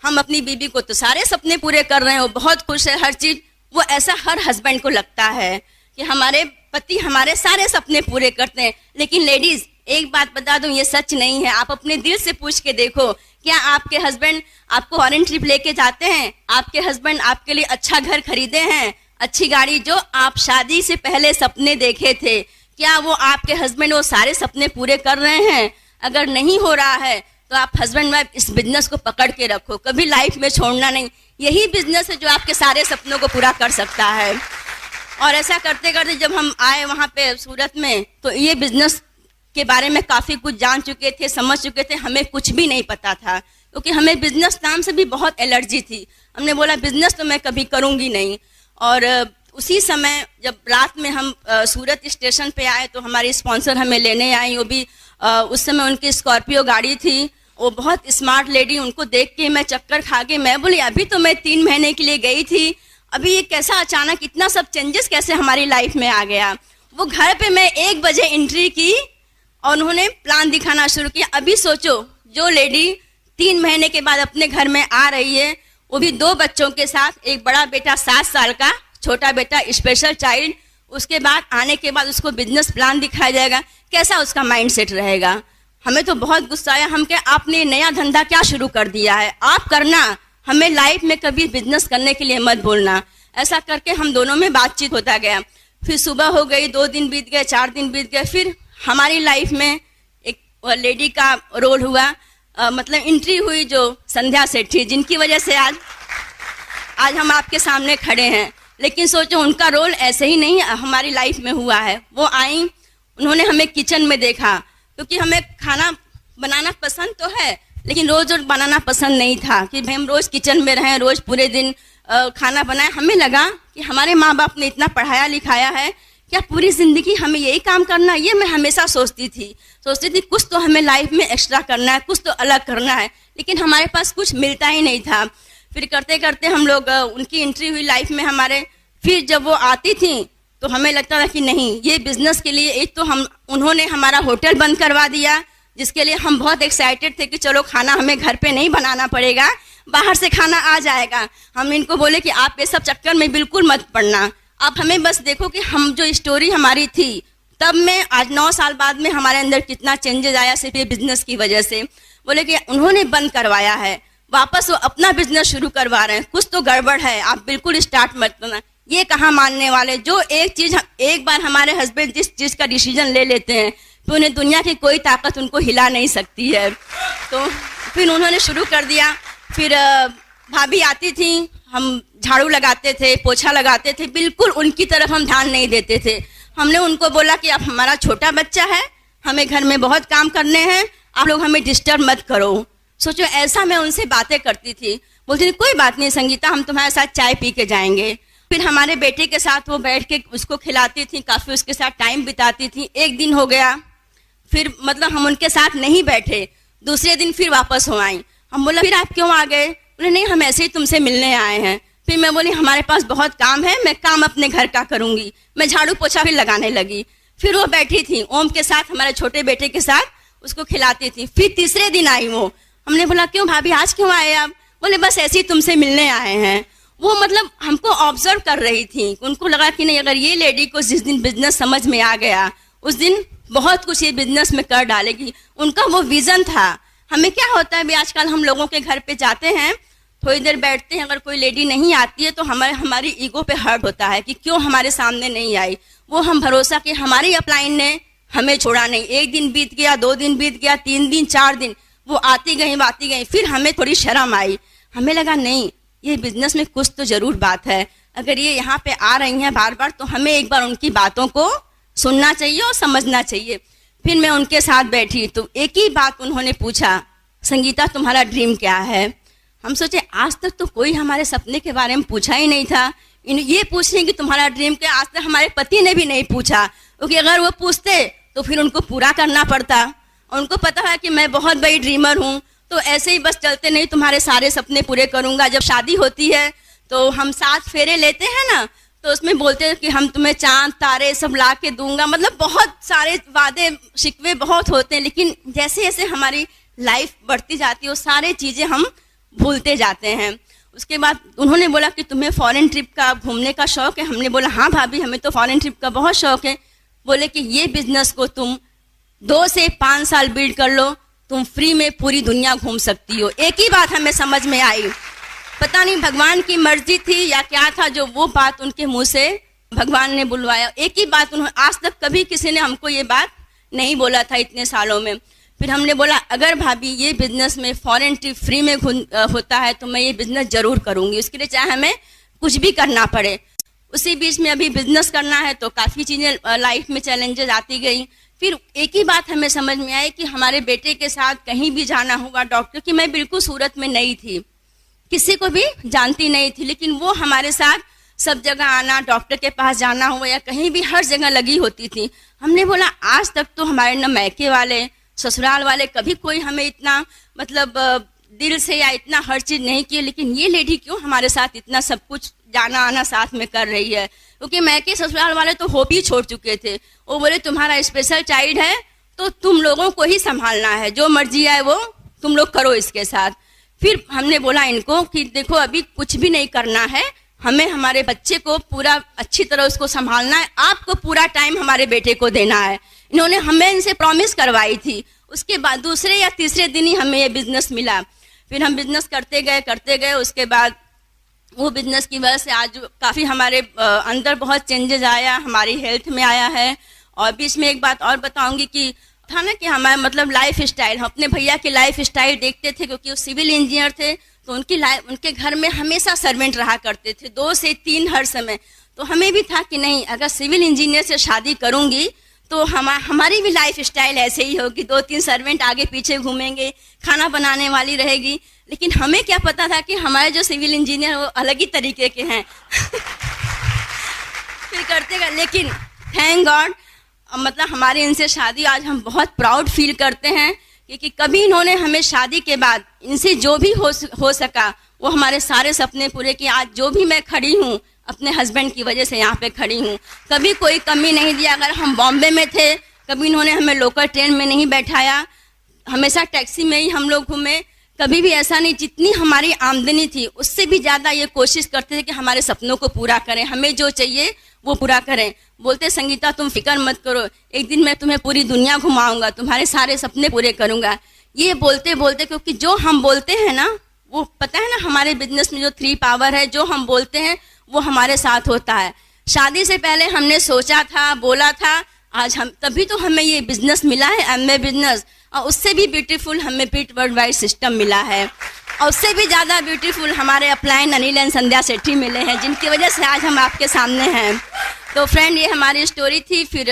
हम अपनी बीबी को तो सारे सपने पूरे कर रहे हैं, वो बहुत खुश है, हर चीज, वो ऐसा हर हस्बैंड को लगता है कि हमारे पति हमारे सारे सपने पूरे करते हैं। लेकिन लेडीज एक बात बता दूं, ये सच नहीं है। आप अपने दिल से पूछ के देखो, क्या आपके हस्बैंड आपको फॉरेन ट्रिप लेके जाते हैं? आपके हस्बैंड आपके लिए अच्छा घर खरीदे हैं, अच्छी गाड़ी, जो आप शादी से पहले सपने देखे थे? क्या वो आपके हस्बैंड वो सारे सपने पूरे कर रहे हैं? अगर नहीं हो रहा है तो आप हस्बैंड वाइफ इस बिजनेस को पकड़ के रखो, कभी लाइफ में छोड़ना नहीं। यही बिजनेस है जो आपके सारे सपनों को पूरा कर सकता है। और ऐसा करते करते जब हम आए वहाँ पे सूरत में, तो ये बिजनेस के बारे में काफ़ी कुछ जान चुके थे, समझ चुके थे। हमें कुछ भी नहीं पता था, क्योंकि हमें बिजनेस नाम से भी बहुत एलर्जी थी। हमने बोला बिजनेस तो मैं कभी करूँगी नहीं। और उसी समय जब रात में हम सूरत स्टेशन पे आए तो हमारी स्पॉन्सर हमें लेने आई। वो भी उस समय उनकी स्कॉर्पियो गाड़ी थी। वो बहुत स्मार्ट लेडी, उनको देख के मैं चक्कर खा गई। मैं बोली अभी तो मैं 3 महीने के लिए गई थी, अभी ये कैसा अचानक इतना सब चेंजेस कैसे हमारी लाइफ में आ गया। वो घर पे मैं 1 बजे एंट्री की और उन्होंने प्लान दिखाना शुरू किया। अभी सोचो, जो लेडी 3 महीने के बाद अपने घर में आ रही है, वो भी 2 बच्चों के साथ, एक बड़ा बेटा 7 साल का, छोटा बेटा स्पेशल चाइल्ड, उसके बाद आने के बाद उसको बिजनेस प्लान दिखाया जाएगा, कैसा उसका माइंड सेट रहेगा। हमें तो बहुत गुस्सा आया। हम क्या, आपने नया धंधा क्या शुरू कर दिया है, आप करना, हमें लाइफ में कभी बिजनेस करने के लिए मत बोलना। ऐसा करके हम दोनों में बातचीत होता गया। फिर सुबह हो गई, 2 दिन बीत गए, 4 दिन बीत गए। फिर हमारी लाइफ में एक लेडी का रोल हुआ, मतलब एंट्री हुई, जो संध्या सेठ थी, जिनकी वजह से आज हम आपके सामने खड़े हैं। लेकिन सोचो, उनका रोल ऐसे ही नहीं हमारी लाइफ में हुआ है। वो आई, उन्होंने हमें किचन में देखा, क्योंकि हमें खाना बनाना पसंद तो है, लेकिन रोज रोज बनाना पसंद नहीं था कि भाई हम रोज किचन में रहें, रोज पूरे दिन खाना बनाएं। हमें लगा कि हमारे माँ बाप ने इतना पढ़ाया लिखाया है, क्या पूरी जिंदगी हमें यही काम करना है? ये मैं हमेशा सोचती थी कुछ तो हमें लाइफ में एक्स्ट्रा करना है, कुछ तो अलग करना है, लेकिन हमारे पास कुछ मिलता ही नहीं था। फिर करते करते हम लोग, उनकी एंट्री हुई लाइफ में हमारे। फिर जब वो आती थी तो हमें लगता था कि नहीं, ये बिजनेस के लिए एक तो उन्होंने हमारा होटल बंद करवा दिया, जिसके लिए हम बहुत एक्साइटेड थे कि चलो खाना हमें घर पे नहीं बनाना पड़ेगा, बाहर से खाना आ जाएगा। हम इनको बोले कि आप ये सब चक्कर में बिल्कुल मत पड़ना, आप हमें बस देखो कि हम जो स्टोरी हमारी थी तब में, आज 9 साल बाद में हमारे अंदर कितना चेंजेस आया सिर्फ ये बिजनेस की वजह से। बोले कि उन्होंने बंद करवाया है, वापस वो अपना बिजनेस शुरू करवा रहे हैं, कुछ तो गड़बड़ है, आप बिल्कुल स्टार्ट मत करना। ये कहाँ मानने वाले, जो एक बार हमारे हस्बैंड जिस चीज का डिसीजन ले लेते हैं तो उन्हें दुनिया की कोई ताकत उनको हिला नहीं सकती है। तो फिर उन्होंने शुरू कर दिया। फिर भाभी आती थी, हम झाड़ू लगाते थे, पोछा लगाते थे, बिल्कुल उनकी तरफ हम ध्यान नहीं देते थे। हमने उनको बोला कि अब हमारा छोटा बच्चा है, हमें घर में बहुत काम करने हैं, आप लोग हमें डिस्टर्ब मत करो। सोचो, ऐसा मैं उनसे बातें करती थी। बोलती थी कोई बात नहीं संगीता, हम तुम्हारे साथ चाय पी के जाएंगे। फिर हमारे बेटे के साथ वो बैठ के उसको खिलाती थी, काफी उसके साथ टाइम बिताती थी। एक दिन हो गया, फिर मतलब हम उनके साथ नहीं बैठे, दूसरे दिन फिर वापस हो आई। हम बोला फिर आप क्यों आ गए? बोले नहीं, हम ऐसे ही तुमसे मिलने आए हैं। फिर मैं बोली हमारे पास बहुत काम है, मैं काम अपने घर का करूंगी। मैं झाड़ू पोछा फिर लगाने लगी। फिर वो बैठी थी ओम के साथ, हमारे छोटे बेटे के साथ, उसको खिलाती थी। फिर तीसरे दिन आई वो। हमने बोला क्यों भाभी, आज क्यों आए आप? बोले बस ऐसे ही तुमसे मिलने आए हैं। वो मतलब हमको ऑब्जर्व कर रही थी। उनको लगा कि नहीं, अगर ये लेडी को जिस दिन बिजनेस समझ में आ गया, उस दिन बहुत कुछ ये बिजनेस में कर डालेगी। उनका वो विजन था। हमें क्या होता है भी, आजकल हम लोगों के घर पे जाते हैं, थोड़ी देर बैठते हैं, अगर कोई लेडी नहीं आती है तो हमारी ईगो पे हर्ट होता है कि क्यों हमारे सामने नहीं आई। वो हम भरोसा कि हमारी अपलाइन ने हमें छोड़ा नहीं। 1 दिन बीत गया, 2 दिन बीत गया, 3 दिन, 4 दिन, वो आती गई। फिर हमें थोड़ी शर्म आई। हमें लगा नहीं, ये बिजनेस में कुछ तो जरूर बात है। अगर ये यहाँ पे आ रही हैं बार बार, तो हमें एक बार उनकी बातों को सुनना चाहिए और समझना चाहिए। फिर मैं उनके साथ बैठी तो एक ही बात उन्होंने पूछा, संगीता तुम्हारा ड्रीम क्या है? हम सोचे आज तक तो कोई हमारे सपने के बारे में पूछा ही नहीं था। ये पूछने कि तुम्हारा ड्रीम क्या, आज तक हमारे पति ने भी नहीं पूछा, क्योंकि अगर वो पूछते तो फिर उनको पूरा करना पड़ता। उनको पता है कि मैं बहुत बड़ी ड्रीमर हूँ, तो ऐसे ही बस चलते नहीं, तुम्हारे सारे सपने पूरे करूंगा। जब शादी होती है तो हम 7 फेरे लेते हैं ना, तो उसमें बोलते हैं कि हम तुम्हें चांद तारे सब ला के दूंगा। मतलब बहुत सारे वादे शिकवे बहुत होते हैं, लेकिन जैसे जैसे हमारी लाइफ बढ़ती जाती है वो सारे चीजें हम भूलते जाते हैं। उसके बाद उन्होंने बोला कि तुम्हें फॉरेन ट्रिप का घूमने का शौक है? हमने बोला हाँ भाभी, हमें तो फॉरेन ट्रिप का बहुत शौक है। बोले कि ये बिजनेस को तुम 2 से 5 साल बिल्ड कर लो, तुम फ्री में पूरी दुनिया घूम सकती हो। एक ही बात हमें समझ में आई, पता नहीं भगवान की मर्जी थी या क्या था, जो वो बात उनके मुंह से भगवान ने बुलवाया। एक ही बात उन्होंने, आज तक कभी किसी ने हमको ये बात नहीं बोला था इतने सालों में। फिर हमने बोला अगर भाभी ये बिजनेस में फॉरेन ट्रिप फ्री में होता है तो मैं ये बिजनेस जरूर करूंगी, उसके लिए चाहे हमें कुछ भी करना पड़े। उसी बीच में अभी बिजनेस करना है तो काफ़ी चीज़ें लाइफ में चैलेंजेस आती गई। फिर एक ही बात हमें समझ में आई कि हमारे बेटे के साथ कहीं भी जाना होगा डॉक्टर की, मैं बिल्कुल सूरत में नई थी, किसी को भी जानती नहीं थी, लेकिन वो हमारे साथ सब जगह आना, डॉक्टर के पास जाना हुआ या कहीं भी हर जगह लगी होती थी। हमने बोला आज तक तो हमारे न मैके वाले ससुराल वाले कभी कोई हमें इतना मतलब दिल से या इतना हर चीज नहीं की, लेकिन ये लेडी क्यों हमारे साथ इतना सब कुछ जाना आना साथ में कर रही है। क्योंकि मैके ससुराल वाले तो होप ही छोड़ चुके थे। वो बोले तुम्हारा स्पेशल चाइल्ड है तो तुम लोगों को ही संभालना है, जो मर्जी आए वो तुम लोग करो इसके साथ। फिर हमने बोला इनको कि देखो अभी कुछ भी नहीं करना है, हमें हमारे बच्चे को पूरा अच्छी तरह उसको संभालना है, आपको पूरा टाइम हमारे बेटे को देना है। इन्होंने हमें इनसे प्रॉमिस करवाई थी। उसके बाद दूसरे या तीसरे दिन ही हमें ये बिजनेस मिला। फिर हम बिजनेस करते गए। उसके बाद वो बिजनेस की वजह से आज काफ़ी हमारे अंदर बहुत चेंजेस आया, हमारी हेल्थ में आया है। और बीच में एक बात और बताऊंगी कि था ना कि हमारे मतलब लाइफ स्टाइल, हम अपने भैया की लाइफ स्टाइल देखते थे क्योंकि वो सिविल इंजीनियर थे, तो उनके घर में हमेशा सर्वेंट रहा करते थे, 2 से 3 हर समय। तो हमें भी था कि नहीं अगर सिविल इंजीनियर से शादी करूंगी तो हमारी भी लाइफ स्टाइल ऐसे ही होगी, 2-3 सर्वेंट आगे पीछे घूमेंगे, खाना बनाने वाली रहेगी। लेकिन हमें क्या पता था कि हमारे जो सिविल इंजीनियर वो अलग ही तरीके के हैं। फिर करते गए, लेकिन थैंक गॉड मतलब हमारी इनसे शादी आज हम बहुत प्राउड फील करते हैं क्योंकि कभी इन्होंने हमें शादी के बाद इनसे जो भी हो सका वो हमारे सारे सपने पूरे किए। आज जो भी मैं खड़ी हूँ अपने हस्बैंड की वजह से यहाँ पे खड़ी हूँ, कभी कोई कमी नहीं दिया। अगर हम बॉम्बे में थे कभी इन्होंने हमें लोकल ट्रेन में नहीं बैठाया, हमेशा टैक्सी में ही हम लोग घूमे। कभी भी ऐसा नहीं, जितनी हमारी आमदनी थी उससे भी ज़्यादा ये कोशिश करते थे कि हमारे सपनों को पूरा करें, हमें जो चाहिए वो पूरा करें। बोलते संगीता तुम फिक्र मत करो, एक दिन मैं तुम्हें पूरी दुनिया घुमाऊंगा, तुम्हारे सारे सपने पूरे करूंगा। ये बोलते बोलते, क्योंकि जो हम बोलते हैं ना वो पता है ना हमारे बिजनेस में जो 3 पावर है, जो हम बोलते हैं वो हमारे साथ होता है। शादी से पहले हमने सोचा था, बोला था, आज हम तभी तो हमें ये बिजनेस मिला है, एमवे बिजनेस। और उससे भी ब्यूटीफुल हमें पिट वर्ल्ड वाइड सिस्टम मिला है, और उससे भी ज़्यादा ब्यूटीफुल हमारे अपलाइन अनिल एंड संध्या सेठी मिले हैं, जिनकी वजह से आज हम आपके सामने हैं। तो फ्रेंड ये हमारी स्टोरी थी। फिर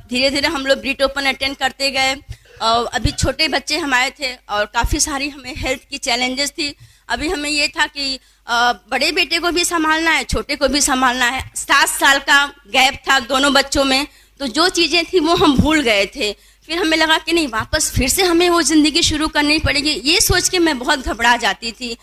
धीरे धीरे हम लोग ब्रीट ओपन अटेंड करते गए। अभी छोटे बच्चे हमारे थे और काफ़ी सारी हमें हेल्थ की चैलेंजेस थी। अभी हमें ये था कि बड़े बेटे को भी संभालना है, छोटे को भी संभालना है। 7 साल का गैप था दोनों बच्चों में, तो जो चीज़ें थी वो हम भूल गए थे। फिर हमें लगा कि नहीं वापस फिर से हमें वो ज़िंदगी शुरू करनी पड़ेगी, ये सोच के मैं बहुत घबरा जाती थी।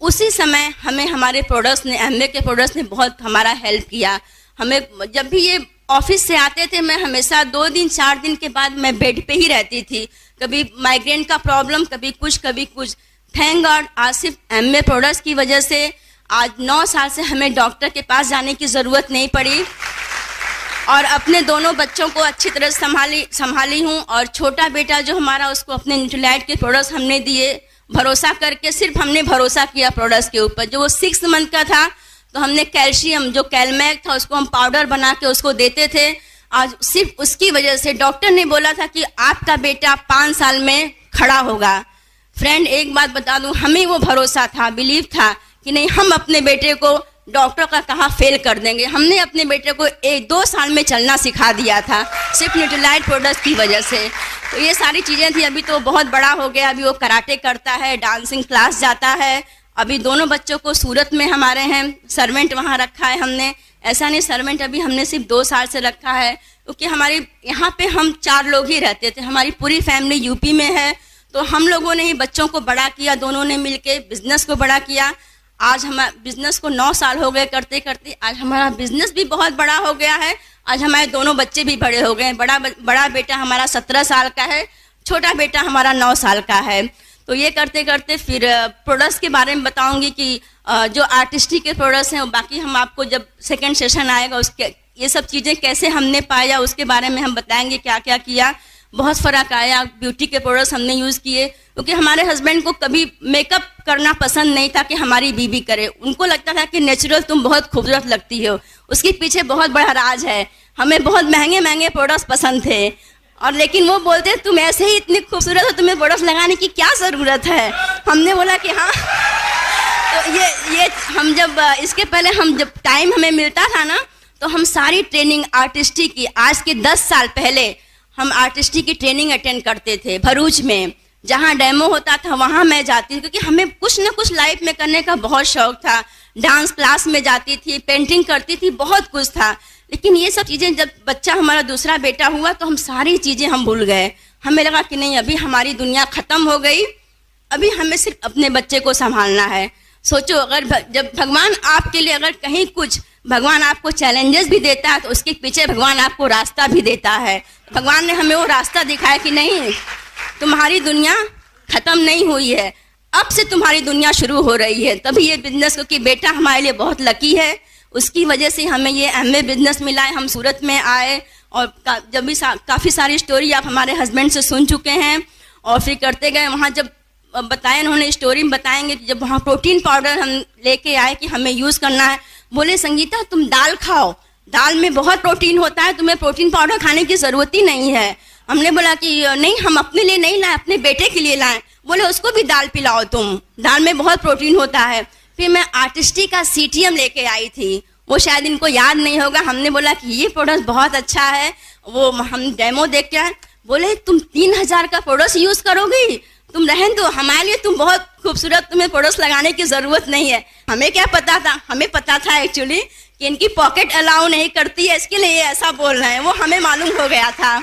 उसी समय हमें हमारे प्रोडक्ट्स ने, एमवे के प्रोडक्ट्स ने बहुत हमारा हेल्प किया। हमें जब भी ये ऑफिस से आते थे, मैं हमेशा 2 दिन 4 दिन के बाद मैं बेड पे ही रहती थी। कभी माइग्रेन का प्रॉब्लम, कभी कुछ। थैंक गॉड आज सिर्फ एमवे प्रोडक्ट्स की वजह से आज 9 साल से हमें डॉक्टर के पास जाने की ज़रूरत नहीं पड़ी और अपने दोनों बच्चों को अच्छी तरह संभाली हूँ। और छोटा बेटा जो हमारा, उसको अपने न्यूट्रीलाइट के प्रोडक्ट्स हमने दिए, भरोसा करके। सिर्फ हमने भरोसा किया प्रोडक्ट्स के ऊपर। जो वो 6 मंथ का था तो हमने कैल्शियम, जो कैलमैक था, उसको हम पाउडर बना के उसको देते थे। आज सिर्फ उसकी वजह से डॉक्टर ने बोला था कि आपका बेटा 5 साल में खड़ा होगा। फ्रेंड एक बात बता दूं, हमें वो भरोसा था, बिलीव था कि नहीं हम अपने बेटे को डॉक्टर का कहा फेल कर देंगे। हमने अपने बेटे को 1-2 साल में चलना सिखा दिया था सिर्फ न्यूट्रीलाइट प्रोडक्ट्स की वजह से। तो ये सारी चीज़ें थी। अभी तो बहुत बड़ा हो गया, अभी वो कराटे करता है, डांसिंग क्लास जाता है। अभी दोनों बच्चों को सूरत में हमारे हैं सर्वेंट वहाँ रखा है हमने। ऐसा नहीं सर्वेंट अभी हमने सिर्फ 2 साल से रखा है, क्योंकि हमारे यहाँ पे हम 4 लोग ही रहते थे, हमारी पूरी फैमिली यूपी में है। तो हम लोगों ने ही बच्चों को बड़ा किया, दोनों ने मिलके बिजनेस को बड़ा किया। आज हमारे बिजनेस को 9 साल हो गए करते करते। आज हमारा बिजनेस भी बहुत बड़ा हो गया है। आज हमारे दोनों बच्चे भी बड़े हो गए। बड़ा बेटा हमारा 17 साल का है, छोटा बेटा हमारा 9 साल का है। तो ये करते करते फिर प्रोडक्ट्स के बारे में बताऊंगी कि जो आर्टिस्टिक के प्रोडक्ट्स हैं, बाकी हम आपको जब सेकंड सेशन आएगा उसके ये सब चीज़ें कैसे हमने पाया उसके बारे में हम बताएंगे क्या क्या किया। बहुत फ़र्क आया। ब्यूटी के प्रोडक्ट्स हमने यूज़ किए, क्योंकि हमारे हस्बैंड को कभी मेकअप करना पसंद नहीं था कि हमारी बीवी करे। उनको लगता था कि नेचुरल तुम बहुत खूबसूरत लगती हो। उसके पीछे बहुत बड़ा राज है। हमें बहुत महंगे महंगे प्रोडक्ट्स पसंद थे, और लेकिन वो बोलते तुम ऐसे ही इतनी खूबसूरत हो, तुम्हें प्रोडक्ट्स लगाने की क्या ज़रूरत है। हमने बोला कि हाँ। तो ये हम जब इसके पहले हम जब टाइम हमें मिलता था ना, तो हम सारी ट्रेनिंग आर्टिस्टी की, आज के 10 साल पहले हम आर्टिस्टी की ट्रेनिंग अटेंड करते थे भरूच में। जहाँ डेमो होता था वहाँ मैं जाती थी, क्योंकि हमें कुछ ना कुछ लाइफ में करने का बहुत शौक था। डांस क्लास में जाती थी, पेंटिंग करती थी, बहुत कुछ था। लेकिन ये सब चीज़ें जब बच्चा हमारा दूसरा बेटा हुआ तो हम सारी चीज़ें हम भूल गए। हमें लगा कि नहीं, अभी हमारी दुनिया ख़त्म हो गई, अभी हमें सिर्फ अपने बच्चे को संभालना है। सोचो, अगर जब भगवान आपके लिए अगर कहीं कुछ भगवान आपको चैलेंजेस भी देता है तो उसके पीछे भगवान आपको रास्ता भी देता है। भगवान ने हमें वो रास्ता दिखाया कि नहीं, तुम्हारी दुनिया ख़त्म नहीं हुई है, अब से तुम्हारी दुनिया शुरू हो रही है। तभी ये बिजनेस, क्योंकि बेटा हमारे लिए बहुत लकी है, उसकी वजह से हमें ये एमवे बिजनेस मिला है। हम सूरत में आए और जब भी काफ़ी सारी स्टोरी आप हमारे हस्बैंड से सुन चुके हैं, और फिर करते गए। वहाँ जब बताया उन्होंने, स्टोरी में बताएंगे, जब वहाँ प्रोटीन पाउडर हम लेके आए कि हमें यूज़ करना है, बोले संगीता तुम दाल खाओ, दाल में बहुत प्रोटीन होता है, तुम्हें प्रोटीन पाउडर खाने की ज़रूरत ही नहीं है। हमने बोला कि नहीं, हम अपने लिए नहीं लाए, अपने बेटे के लिए लाएं। बोले उसको भी दाल पिलाओ तुम, दाल में बहुत प्रोटीन होता है। फिर मैं आर्टिस्टी का CTM लेके आई थी, वो शायद इनको याद नहीं होगा। हमने बोला कि ये प्रोडक्ट बहुत अच्छा है, वो हम डेमो देख के आए। बोले तुम 3000 का प्रोडक्ट यूज़ करोगी, तुम रहन दो, हमारे लिए तुम बहुत खूबसूरत, तुम्हें प्रोडक्ट्स लगाने की ज़रूरत नहीं है। हमें क्या पता था, हमें पता था एक्चुअली कि इनकी पॉकेट अलाउ नहीं करती है, इसके लिए ऐसा बोल रहे हैं, वो हमें मालूम हो गया था।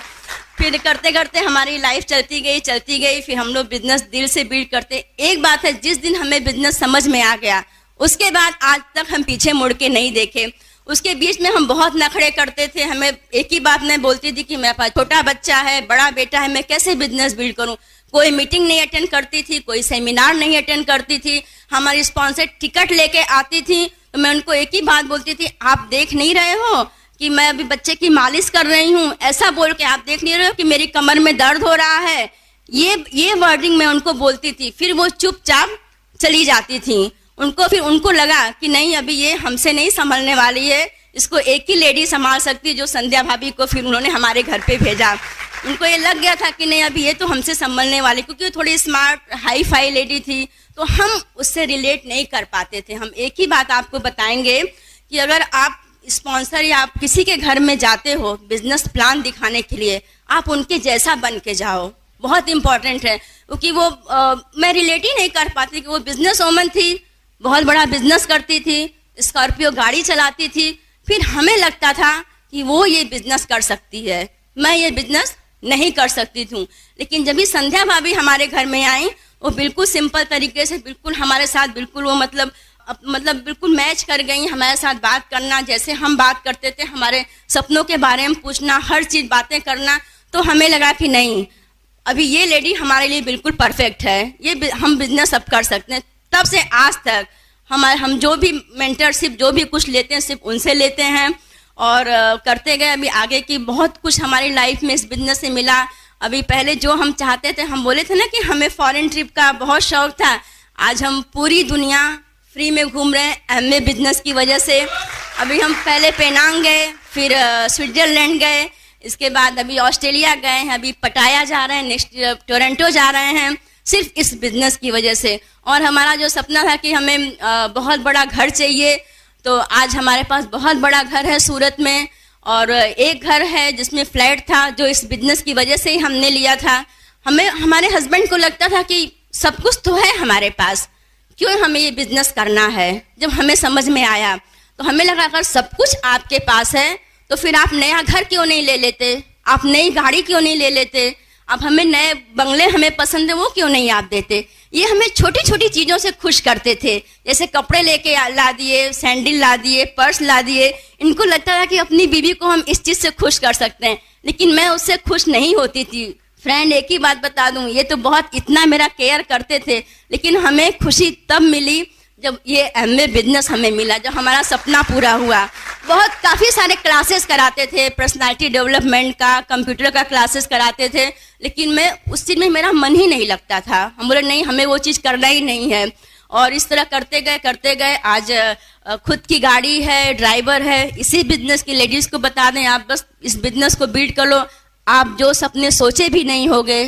फिर करते करते हमारी लाइफ चलती गई। फिर हम लोग बिजनेस दिल से बिल्ड करते। एक बात है, जिस दिन हमें बिजनेस समझ में आ गया, उसके बाद आज तक हम पीछे मुड़ के नहीं देखे। उसके बीच में हम बहुत नखड़े करते थे। हमें एक ही बात मैं बोलती थी कि मेरे पास छोटा बच्चा है, बड़ा बेटा है, मैं कैसे बिजनेस बिल्ड करूं। कोई मीटिंग नहीं अटेंड करती थी, कोई सेमिनार नहीं अटेंड करती थी। हमारी स्पॉन्सर टिकट लेके आती थी तो मैं उनको एक ही बात बोलती थी, आप देख नहीं रहे हो कि मैं अभी बच्चे की मालिश कर रही हूँ, ऐसा बोल के आप देख नहीं रहे हो कि मेरी कमर में दर्द हो रहा है। ये वर्डिंग मैं उनको बोलती थी। फिर वो चुपचाप चली जाती थी। उनको लगा कि नहीं, अभी ये हमसे नहीं संभलने वाली है, इसको एक ही लेडी संभाल सकती है, जो संध्या भाभी को फिर उन्होंने हमारे घर पे भेजा। उनको ये लग गया था कि नहीं, अभी ये तो हमसे संभलने वाली, क्योंकि वो थोड़ी स्मार्ट हाई फाई लेडी थी, तो हम उससे रिलेट नहीं कर पाते थे। हम एक ही बात आपको बताएंगे कि अगर आप स्पॉन्सर या आप किसी के घर में जाते हो बिजनेस प्लान दिखाने के लिए, आप उनके जैसा बन के जाओ, बहुत इंपॉर्टेंट है। क्योंकि वो मैं रिलेट ही नहीं कर पाती कि वो बिजनेस वूमन थी, बहुत बड़ा बिजनेस करती थी, स्कॉर्पियो गाड़ी चलाती थी। फिर हमें लगता था कि वो ये बिजनेस कर सकती है, मैं ये बिजनेस नहीं कर सकती थी। लेकिन जब भी संध्या भाभी हमारे घर में आई, वो बिल्कुल सिंपल तरीके से, बिल्कुल हमारे साथ बिल्कुल वो मतलब बिल्कुल मैच कर गई। हमारे साथ बात करना, जैसे हम बात करते थे, हमारे सपनों के बारे में पूछना, हर चीज़ बातें करना। तो हमें लगा कि नहीं, अभी ये लेडी हमारे लिए बिल्कुल परफेक्ट है, ये हम बिजनेस अब कर सकते हैं। तब से आज तक हम जो भी मेंटरशिप जो भी कुछ लेते हैं सिर्फ उनसे लेते हैं, और करते गए। अभी आगे की बहुत कुछ हमारी लाइफ में इस बिजनेस से मिला। अभी पहले जो हम चाहते थे, हम बोले थे ना कि हमें फॉरेन ट्रिप का बहुत शौक था, आज हम पूरी दुनिया फ्री में घूम रहे हैं एमवे बिजनेस की वजह से। अभी हम पहले पेनांग गए, फिर स्विट्जरलैंड गए, इसके बाद अभी ऑस्ट्रेलिया गए हैं, अभी पटाया जा रहे हैं, नेक्स्ट टोरंटो जा रहे हैं, सिर्फ इस बिजनेस की वजह से। और हमारा जो सपना था कि हमें बहुत बड़ा घर चाहिए, तो आज हमारे पास बहुत बड़ा घर है सूरत में, और एक घर है जिसमें फ्लैट था, जो इस बिजनेस की वजह से ही हमने लिया था। हमारे हस्बैंड को लगता था कि सब कुछ तो है हमारे पास, क्यों हमें ये बिजनेस करना है। जब हमें समझ में आया तो हमें लगा अगर सब कुछ आपके पास है तो फिर आप नया घर क्यों नहीं ले लेते, आप नई गाड़ी क्यों नहीं ले लेते, अब हमें नए बंगले हमें पसंद है वो क्यों नहीं आप देते। ये हमें छोटी छोटी चीज़ों से खुश करते थे, जैसे कपड़े लेके ला दिए, सैंडल ला दिए, पर्स ला दिए। इनको लगता था कि अपनी बीवी को हम इस चीज़ से खुश कर सकते हैं, लेकिन मैं उससे खुश नहीं होती थी। फ्रेंड, एक ही बात बता दूं, ये तो बहुत इतना मेरा केयर करते थे, लेकिन हमें खुशी तब मिली जब ये एमए बिजनेस हमें मिला, जब हमारा सपना पूरा हुआ। बहुत काफ़ी सारे क्लासेस कराते थे, पर्सनालिटी डेवलपमेंट का, कंप्यूटर का क्लासेस कराते थे, लेकिन मैं उस चीज़ में मेरा मन ही नहीं लगता था। हम बोले नहीं, हमें वो चीज़ करना ही नहीं है। और इस तरह करते गए आज खुद की गाड़ी है, ड्राइवर है। इसी बिजनेस की लेडीज़ को बता दें, आप बस इस बिजनेस को बिल्ड कर लो, आप जो सपने सोचे भी नहीं होंगे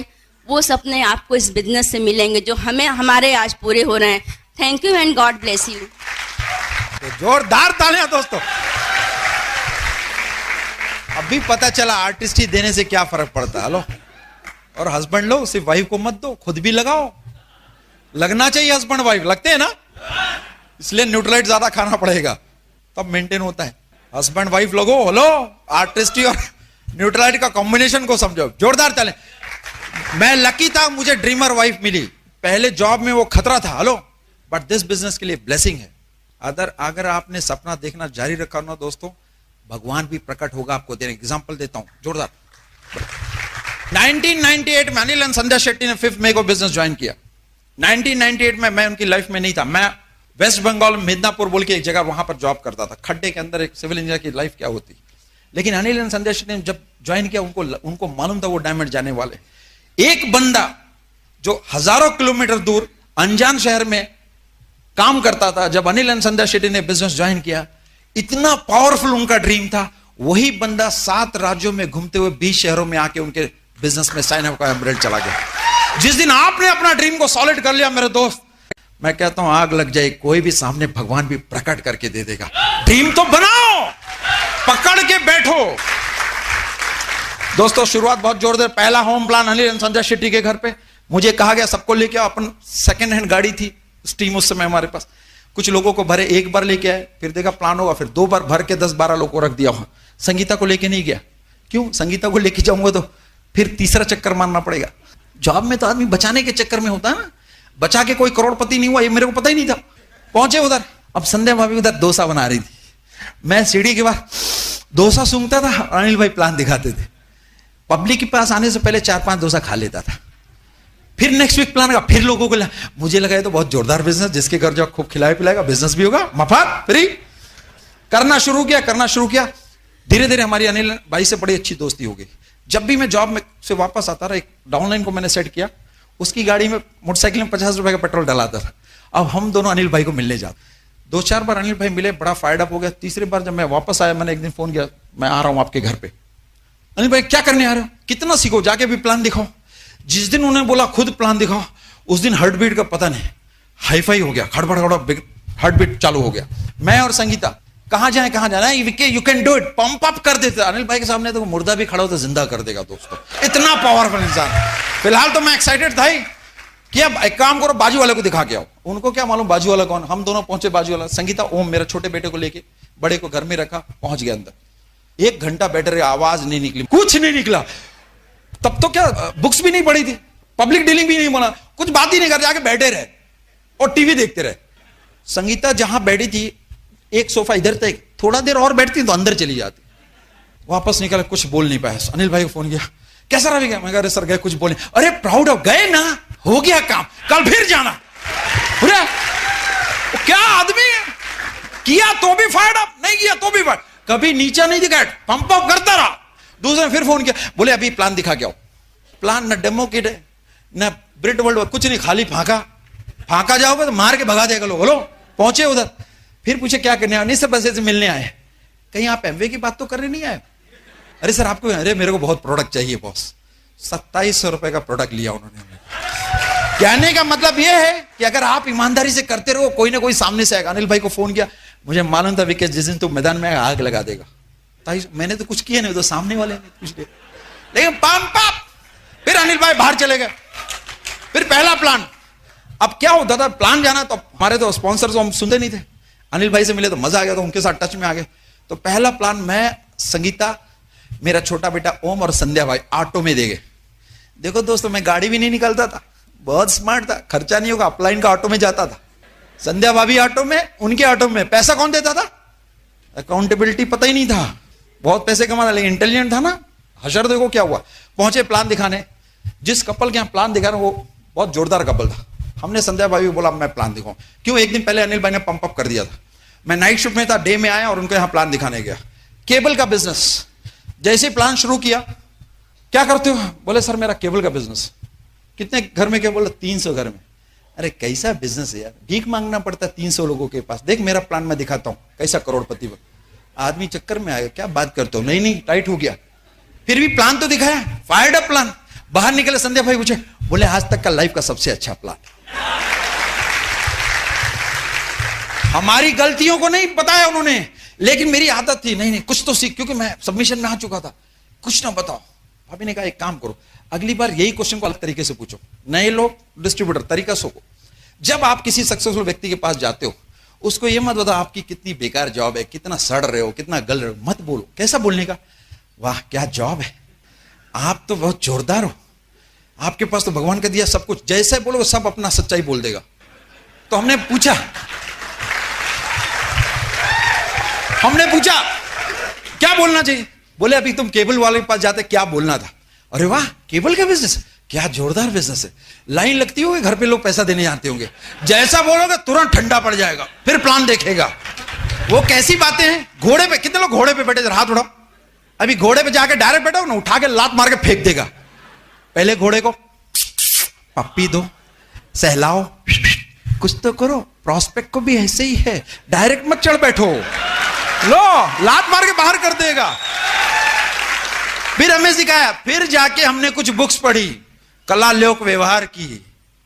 वो सपने आपको इस बिजनेस से मिलेंगे, जो हमारे आज पूरे हो रहे हैं। Thank you and God bless you. तो जोरदार तालियां दोस्तों। अभी पता चला आर्टिस्ट ही देने से क्या फर्क पड़ता है। हेलो, और हस्बैंड लो, सिर्फ वाइफ को मत दो, खुद भी लगाओ। लगना चाहिए हस्बैंड वाइफ, लगते हैं ना, इसलिए न्यूट्रलाइट ज्यादा खाना पड़ेगा, तब मेंटेन होता है। हस्बैंड वाइफ लगो। हेलो, आर्टिस्ट और न्यूट्रलाइट का कॉम्बिनेशन को समझो। जोरदार चले। मैं लकी था, मुझे ड्रीमर वाइफ मिली। पहले जॉब में वो खतरा था। हेलो, बट दिस बिजनेस के लिए ब्लेसिंग है। अगर आपने सपना देखना जारी रखा ना दोस्तों, भगवान भी प्रकट होगा आपको। देने एग्जांपल देता हूं, जोरदार। 1998 में अनिल एंड संध्या शेट्टी ने 5 मई को बिजनेस ज्वाइन किया। 1998 में मैं उनकी लाइफ में नहीं था। मैं वेस्ट बंगाल में मिदनापुर बोल के एक जगह, वहां पर जॉब करता था। खड्डे के अंदर एक सिविल इंजीनियर की लाइफ क्या होती। लेकिन अनिल एंड संध्या शेट्टी ने जब ज्वाइन किया, उनको मालूम था वो डायमंड जाने वाले। एक बंदा जो हजारों किलोमीटर दूर अनजान शहर में काम करता था, जब अनिल एंड संध्या शेट्टी ने बिजनेस ज्वाइन किया, इतना पावरफुल उनका ड्रीम था, वही बंदा 7 राज्यों में घूमते हुए 20 शहरों में आके उनके बिजनेस में साइन अप का एमरेल्ड चला गया। जिस दिन आपने अपना ड्रीम को सॉलिड कर लिया मेरे दोस्त, मैं कहता हूं आग लग जाए, कोई भी सामने भगवान भी प्रकट करके दे देगा। ड्रीम तो बनाओ, पकड़ के बैठो। दोस्तों शुरुआत बहुत जोरदार। पहला होम प्लान अनिल एंड संध्या शेट्टी के घर पे। मुझे कहा गया सबको लेके आओ। अपन सेकंड हैंड गाड़ी थी स्टीम उस समय हमारे पास। कुछ लोगों को भरे, एक बार लेके आए, फिर देखा प्लान होगा, फिर 2 बार भर के 10-12 लोगों को रख दिया वहां। संगीता को लेके नहीं गया। क्यों? संगीता को लेके जाऊंगा तो फिर तीसरा चक्कर मारना पड़ेगा। जॉब में तो आदमी बचाने के चक्कर में होता है ना, बचा के कोई करोड़पति नहीं हुआ, ये मेरे को पता ही नहीं था। पहुंचे उधर, अब संध्या भाभी उधर डोसा बना रही थी। मैं सीढ़ी के बाद डोसा सूंघता था, अनिल भाई प्लान दिखाते थे। पब्लिक के पास आने से पहले 4-5 डोसा खा लेता था। फिर नेक्स्ट वीक प्लान का, फिर लोगों को मुझे लगा ये तो बहुत जोरदार बिजनेस, जिसके घर जो खूब खिलाए पिलाएगा, बिजनेस भी होगा, मफत फ्री। करना शुरू किया। धीरे धीरे हमारी अनिल भाई से बड़ी अच्छी दोस्ती हो गई। जब भी मैं जॉब में से वापस आता रहा, एक डाउनलाइन को मैंने सेट किया, उसकी गाड़ी में मोटरसाइकिल में 50 रुपए का पेट्रोल डलाता था। अब हम दोनों अनिल भाई को मिलने जाते। 2-4 बार अनिल भाई मिले, बड़ा फायर्ड अप हो गया। तीसरी बार जब मैं वापस आया, मैंने एक दिन फोन किया, मैं आ रहा हूं आपके घर पे। अनिल भाई क्या करने आ रहे हो? कितना सीखो, जाके भी प्लान दिखाओ। जिस दिन उन्होंने बोला खुद प्लान दिखाओ, उस दिन हार्ट बीट का पता नहीं, हाईफाई हो गया, खड़बड़ हार्ट बीट चालू हो गया। मैं और संगीता कहां जाना है, you can do it, pump up कर देते। अनिल भाई के सामने तो मुर्दा भी खड़ा हो तो जिंदा कर देगा दोस्तों, इतना पावरफुल इंसान। फिलहाल तो मैं एक्साइटेड था ही कि अब एक काम करो, बाजू वाले को दिखा के आओ। उनको क्या मालूम बाजू वाला कौन। हम दोनों पहुंचे बाजू वाला। संगीता ओम मेरे छोटे बेटे को लेके, बड़े को घर में रखा, पहुंच गया अंदर। 1 घंटा बैठे रहे, आवाज नहीं निकली, कुछ नहीं निकला। तब तो क्या बुक्स भी नहीं पढ़ी थी, पब्लिक डीलिंग भी नहीं बोला, कुछ बात ही नहीं कर, जाके बैठे रहे और टीवी देखते रहे। संगीता जहां बैठी थी, एक सोफा इधर था, थोड़ा देर और बैठती तो अंदर चली जाती। वापस निकला, कुछ बोल नहीं पाया। अनिल भाई को फोन किया, कैसा रह गया? मैं कह, अरे सर गए, कुछ बोले। अरे प्राउड ऑफ गए ना, हो गया काम, कल फिर जाना। अरे क्या आदमी है, किया तो भी फायर्ड अप, नहीं किया तो भी फायर्ड। कभी नीचा नहीं दिखाया, पंप अप करता रहा। दूसरे ने फिर फोन किया, बोले अभी प्लान दिखा के आओ। प्लान न डेमो किट है न ब्रिट वर्ल्ड, कुछ नहीं, खाली फांका जाओगे तो मार के भगा देगा लोग। बोलो पहुंचे उधर, फिर पूछे क्या करने आए? नहीं सर बस ऐसे मिलने आए। कहीं आप एमवे की बात तो करने नहीं आए? अरे सर आपको, अरे मेरे को बहुत प्रोडक्ट चाहिए बॉस। 2700 रुपए का प्रोडक्ट लिया उन्होंने। कहने का मतलब यह है कि अगर आप ईमानदारी से करते रहो, कोई ना कोई सामने से आएगा। अनिल भाई को फोन किया, मुझे मालूम था विकेश जिस दिन तू मैदान में आग लगा देगा। मैंने तो कुछ किया नहीं, तो सामने वाले ने कुछ दिया, लेकिन पंप अप। फिर अनिल भाई बाहर चले गए। फिर पहला प्लान, अब क्या होता था, प्लान जाना तो हमारे तो स्पॉन्सर तो हम सुनते नहीं थे। अनिल भाई से मिले तो मजा आ गया, तो उनके साथ टच में आ गए। तो पहला प्लान मैं, संगीता, मेरा छोटा बेटा ओम और संध्या भाई ऑटो में दे गए। देखो दोस्तों, मैं गाड़ी भी नहीं निकलता था, बहुत स्मार्ट था, खर्चा नहीं होगा, अपलाइन का ऑटो में जाता था। संध्या भाभी ऑटो में, उनके ऑटो में। पैसा कौन देता था? अकाउंटेबिलिटी पता ही नहीं था, बहुत पैसे कमाना, लेकिन इंटेलिजेंट था ना। हशर देखो क्या हुआ। पहुंचे प्लान दिखाने, जिस कपल के यहां प्लान दिखा रहा वो बहुत जोरदार कपल था। हमने संध्या भाभी को बोला मैं प्लान दिखाऊं। क्यों? एक दिन पहले अनिल भाई ने पंप अप कर दिया था, मैं नाइट शिफ्ट में था, डे में आया और उनको यहां प्लान दिखाने गया, केबल का बिजनेस। जैसे प्लान शुरू किया, क्या करते हो? बोले सर मेरा केबल का बिजनेस। कितने घर में? क्या बोले 300 घर में। अरे कैसा बिजनेस है यार, भीख मांगना पड़ता है 300 लोगों के पास। देख मेरा प्लान मैं दिखाता हूं, कैसा करोड़पति बन। आदमी चक्कर में आएगा, क्या बात करते हो? नहीं टाइट हो गया। फिर भी प्लान तो दिखाया, फायर्ड अप प्लान। बाहर निकले, संध्या भाई पूछे, बोले आज तक का लाइफ का सबसे अच्छा प्लान। हमारी गलतियों को नहीं बताया उन्होंने, लेकिन मेरी आदत थी नहीं कुछ तो सीख, क्योंकि मैं सबमिशन में आ चुका था, कुछ ना बताओ। भाभी ने कहा एक काम करो, अगली बार यही क्वेश्चन को अलग तरीके से पूछो। नए लोग, डिस्ट्रीब्यूटर, तरीका सो को जब आप किसी सक्सेसफुल व्यक्ति के पास जाते हो, उसको यह मत बताओ आपकी कितनी बेकार जॉब है, कितना सड़ रहे हो, कितना गल रहे हो। मत बोलो। कैसा बोलने का? वाह क्या जॉब है, आप तो बहुत जोरदार हो, आपके पास तो भगवान का दिया सब कुछ। जैसे बोलो सब अपना सच्चाई बोल देगा। तो हमने पूछा क्या बोलना चाहिए? बोले अभी तुम केबल वाले के पास जाते, क्या बोलना था? अरे वाह केबल का बिजनेस, क्या जोरदार बिजनेस है, लाइन लगती होगी, घर पे लोग पैसा देने जाते होंगे। जैसा बोलोगे तुरंत ठंडा पड़ जाएगा, फिर प्लान देखेगा। वो कैसी बातें हैं? घोड़े पे, कितने लोग घोड़े पे बैठे? हाथ उठाओ। अभी घोड़े पे जाके डायरेक्ट बैठो ना, उठा के लात मार के फेंक देगा। पहले घोड़े को पप्पी दो, सहलाओ, कुछ तो करो। प्रॉस्पेक्ट को भी ऐसे ही है, डायरेक्ट मत चढ़ बैठो, लो लात मार के बाहर कर देगा। फिर हमें सिखाया, फिर जाके हमने कुछ बुक्स पढ़ी, कला लोक व्यवहार की।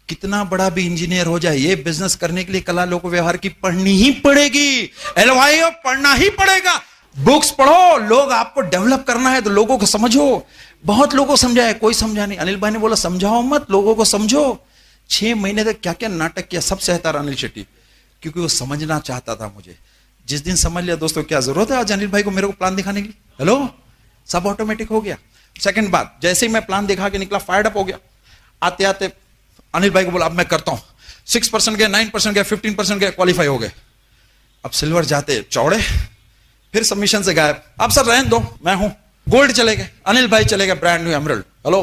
कितना बड़ा भी इंजीनियर हो जाए, ये बिजनेस करने के लिए कला लोक व्यवहार की पढ़नी ही पड़ेगी। एलवाईओ पढ़ना ही पड़ेगा। बुक्स पढ़ो, लोग आपको डेवलप करना है तो लोगों को समझो। बहुत लोगों को समझाया, कोई समझा नहीं। अनिल भाई ने बोला समझाओ मत, लोगों को समझो। 6 महीने तक क्या क्या नाटक किया, सब सहता रहा अनिल शेट्टी, क्योंकि वो समझना चाहता था मुझे। जिस दिन समझ लिया दोस्तों, क्या जरूरत है आज अनिल भाई को मेरे को प्लान दिखाने की? हेलो, सब ऑटोमेटिक हो गया। सेकंड बात, जैसे ही मैं प्लान दिखा के निकला, फायर्ड अप हो गया। आते आते अनिल भाई को बोला अब मैं करता हूं। 6% गए, 9% गए, 15% गए, क्वालिफाई हो गए। अब सिल्वर जाते चौड़े, फिर सबमिशन से गायब। अब सर रहने दो, मैं हूं। गोल्ड चले गए, अनिल भाई चले गए brand new emerald. Hello,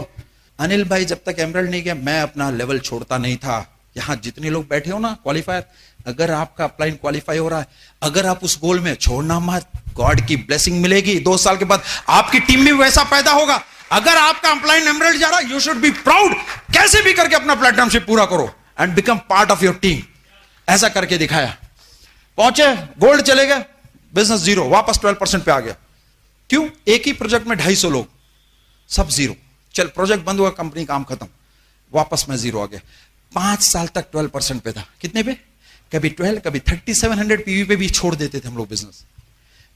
Anil भाई जब तक एमरल्ड नहीं गया, मैं अपना लेवल छोड़ता नहीं था। यहां जितने लोग बैठे हो ना क्वालिफायर, अगर आपका अपलाइन क्वालिफाई हो रहा है, अगर आप उस गोल में छोड़ना मत, गॉड की ब्लेसिंग मिलेगी। 2 साल के बाद आपकी टीम में वैसा पैदा होगा। अगर आपका अपलाइन एमरल्ड जा रहा है, यू शुड बी प्राउड। कैसे भी करके अपना प्लेटिनमशिप पूरा करो and become part of your team. ऐसा करके दिखाया। पहुंचे, गोल्ड चले गए, बिजनेस जीरो, वापस 12% पे आ गया। क्यों? एक ही प्रोजेक्ट में 250 लोग, सब जीरो। चल प्रोजेक्ट बंद हुआ, कंपनी काम खत्म, वापस में जीरो आ गया। 5 साल तक 12% पे था। कितने पे? कभी 12, कभी 3700 पीवी पे भी छोड़ देते थे हम लोग बिजनेस।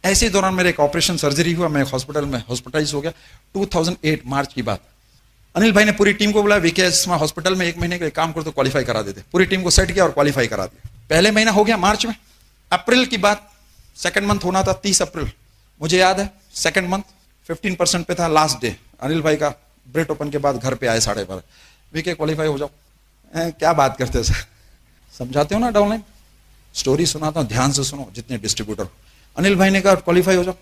ऐसे दौरान मेरे एक ऑपरेशन सर्जरी हुआ, मैं हॉस्पिटल में हॉस्पिटलाइज हो गया। 2008 मार्च की बात। अनिल भाई ने पूरी टीम को बोला, वीकेएस हॉस्पिटल में 1 महीने के काम करो तो क्वालिफाई करा देते। पूरी टीम को सेट किया और क्वालिफाई करा दिया। पहले महीना हो गया मार्च में। अप्रैल की बात, सेकंड मंथ होना था 30 अप्रैल, मुझे याद है। सेकंड मंथ 15% पे था, लास्ट डे। अनिल भाई का ब्रेड ओपन के बाद घर पे आए 12:30, वीके क्वालिफाई हो जाओ। क्या बात करते हो सर? समझाते हो ना डाउनलाइन, स्टोरी सुनाता हूं, ध्यान से सुनो जितने डिस्ट्रीब्यूटर। अनिल भाई ने कहा क्वालिफाई हो जाओ।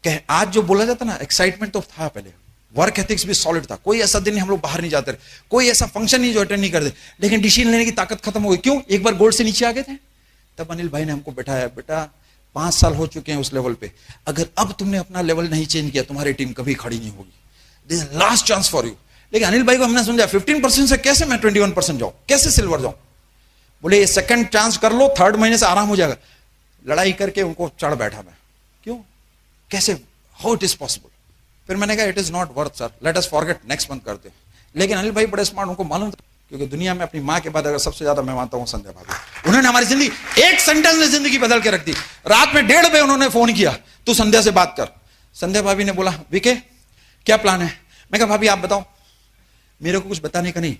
कह आज जो बोला जाता ना, एक्साइटमेंट तो था पहले, वर्क एथिक्स भी सॉलिड था। कोई ऐसा दिन नहीं हम लोग बाहर नहीं जाते रहे, कोई ऐसा फंक्शन नहीं जो अटेंड नहीं करते। लेकिन डिसीजन लेने की ताकत खत्म हो गई। क्यों? एक बार गोल्ड से नीचे आ गए थे। तब अनिल भाई ने हमको बैठाया, बेटा 5 साल हो चुके हैं उस लेवल पे, अगर अब तुमने अपना लेवल नहीं चेंज किया, तुम्हारी टीम कभी खड़ी नहीं होगी। This is last chance for you. लेकिन अनिल भाई को हमने समझा 15% से कैसे मैं 21% जाऊं, कैसे सिल्वर जाऊं। बोले ये सेकंड चांस कर लो, 3rd महीने से आराम हो जाएगा। लड़ाई करके उनको चढ़ बैठा मैं। क्यों? कैसे? How it is possible? फिर मैंने कहा it is not worth sir, let us forget, next month करते हैं। लेकिन अनिल भाई बड़े स्मार्ट, उनको मालूम था, क्योंकि दुनिया में अपनी मां के बाद अगर सबसे ज्यादा मैं मानता हूं संध्या भाभी। उन्होंने हमारी जिंदगी एक सेंटेंस में जिंदगी बदल के रख दी। रात में 1:30 बजे उन्होंने फोन किया, तू संध्या से बात कर। संध्या भाभी ने बोला विके क्या प्लान है? मैं कहा भाभी आप बताओ। मेरे को कुछ बताने का नहीं,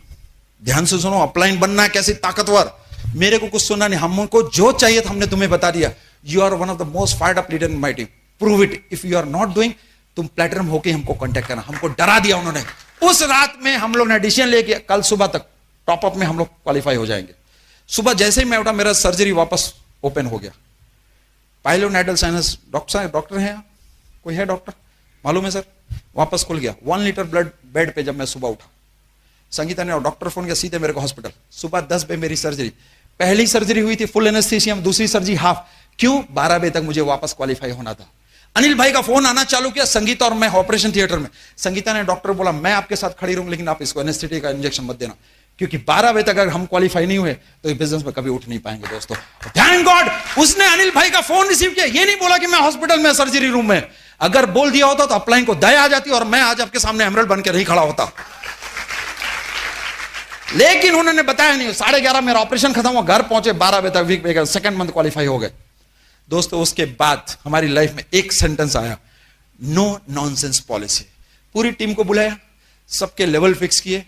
ध्यान से सुनो। अपलाइन बनना कैसे ताकतवर, मेरे को कुछ सुनना नहीं। हमको जो चाहिए था हमने तुम्हें बता दिया। You are one of the most fired up leader in my team, prove it. If you are not doing, तुम प्लेटिनम होके हमको कांटेक्ट करना। हमको डरा दिया उन्होंने। उस रात में हम लोग ने डिसीजन लेके कल सुबह तक टॉप अप में हम लोग क्वालिफाई हो जाएंगे। सुबह जैसे ही मैं उठा, मेरा सर्जरी वापस ओपन हो गया। पाइलोनाइडल साइनस डॉक्टर है यहाँ? कोई है डॉक्टर? मालूम है सर? वापस खुल गया। 1 लीटर ब्लड बेड पे जब मैं सुबह उठा, संगीता ने डॉक्टर फोन किया, सीधे मेरे को हॉस्पिटल। सुबह 10 बजे मेरी सर्जरी, पहली सर्जरी हुई थी फुल एनेस्थीसिया, दूसरी सर्जरी हाफ। क्यों? 12 बजे तक मुझे वापस क्वालिफाई होना था। अनिल भाई का फोन आना चालू किया, संगीता और मैं ऑपरेशन थिएटर में। संगीता ने डॉक्टर बोला मैं आपके साथ खड़ी रहूंगी, लेकिन आप इसको एनेस्थेटिक का इंजेक्शन मत देना, क्योंकि 12 बजे तक अगर हम क्वालिफाई नहीं हुए तो इस बिजनेस में कभी उठ नहीं पाएंगे दोस्तों। थैंक गॉड उसने अनिल भाई का फोन रिसीव किया। ये नहीं बोला कि मैं हॉस्पिटल में सर्जरी रूम में, अगर बोल दिया होता तो अपलाइन को दया आ जाती और मैं आज आपके सामने एमरल्ड बन के नहीं खड़ा होता। लेकिन उन्होंने बताया नहीं। 11:30 मेरा ऑपरेशन खत्म हुआ, घर पहुंचे 12 बजे तक वीक सेकंड मंथ क्वालिफाई हो गए दोस्तों। उसके बाद हमारी लाइफ में एक सेंटेंस आया, नो नॉनसेंस पॉलिसी। पूरी टीम को बुलाया, सबके लेवल फिक्स किए।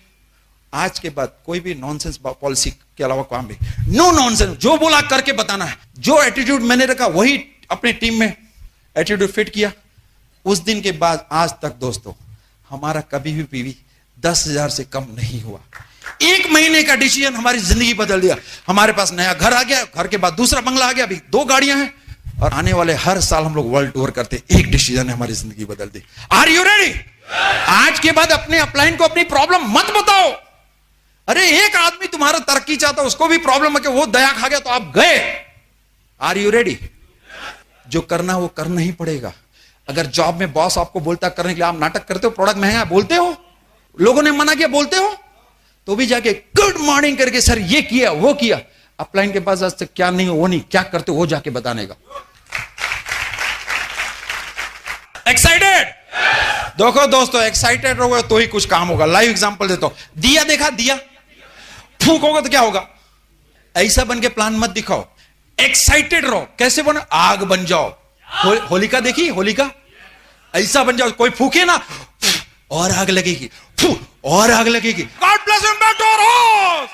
आज के बाद कोई भी नॉनसेंस पॉलिसी के अलावा काम भी नो नॉनसेंस, जो बोला करके बताना है। जो एटीट्यूड मैंने रखा वही अपनी टीम में एटीट्यूड फिट किया। उस दिन के बाद आज तक दोस्तों हमारा कभी भी पीवी 10,000 से कम नहीं हुआ। 1 महीने का डिसीजन हमारी जिंदगी बदल दिया। हमारे पास नया घर आ गया, घर के बाद दूसरा बंगला आ गया, अभी 2 गाड़ियां हैं और आने वाले हर साल हम लोग वर्ल्ड टूर करते। एक डिसीजन ने हमारी जिंदगी बदल दी। Are you ready? आज के बाद अपने अपलाइन को अपनी प्रॉब्लम मत बताओ। अरे एक आदमी तुम्हारा तरक्की चाहता, उसको भी प्रॉब्लम है कि वो दया खा गया तो आप गए। Are you ready? जो करना वो करना ही पड़ेगा। अगर जॉब में बॉस आपको बोलता करने के लिए, आप नाटक करते हो, प्रोडक्ट महंगा है बोलते हो, लोगों ने मना किया बोलते हो, तो भी जाके गुड मॉर्निंग करके सर ये किया वो किया। अपलाइन के पास आज तक क्या नहीं हो वो नहीं, क्या करते हो वो जाके बताने का। एक्साइटेड? देखो दोस्तों एक्साइटेड रहोगे तो ही कुछ काम होगा। लाइव एग्जांपल देता हूं। दिया देखा, दिया फूकोगे तो क्या होगा? ऐसा बन के प्लान मत दिखाओ, एक्साइटेड रहो। कैसे बनो? आग बन जाओ। होलिका देखी? होलिका ऐसा बन जाओ, कोई फूके ना और आग लगेगी, और आग लगेगी। God bless you, back to our house.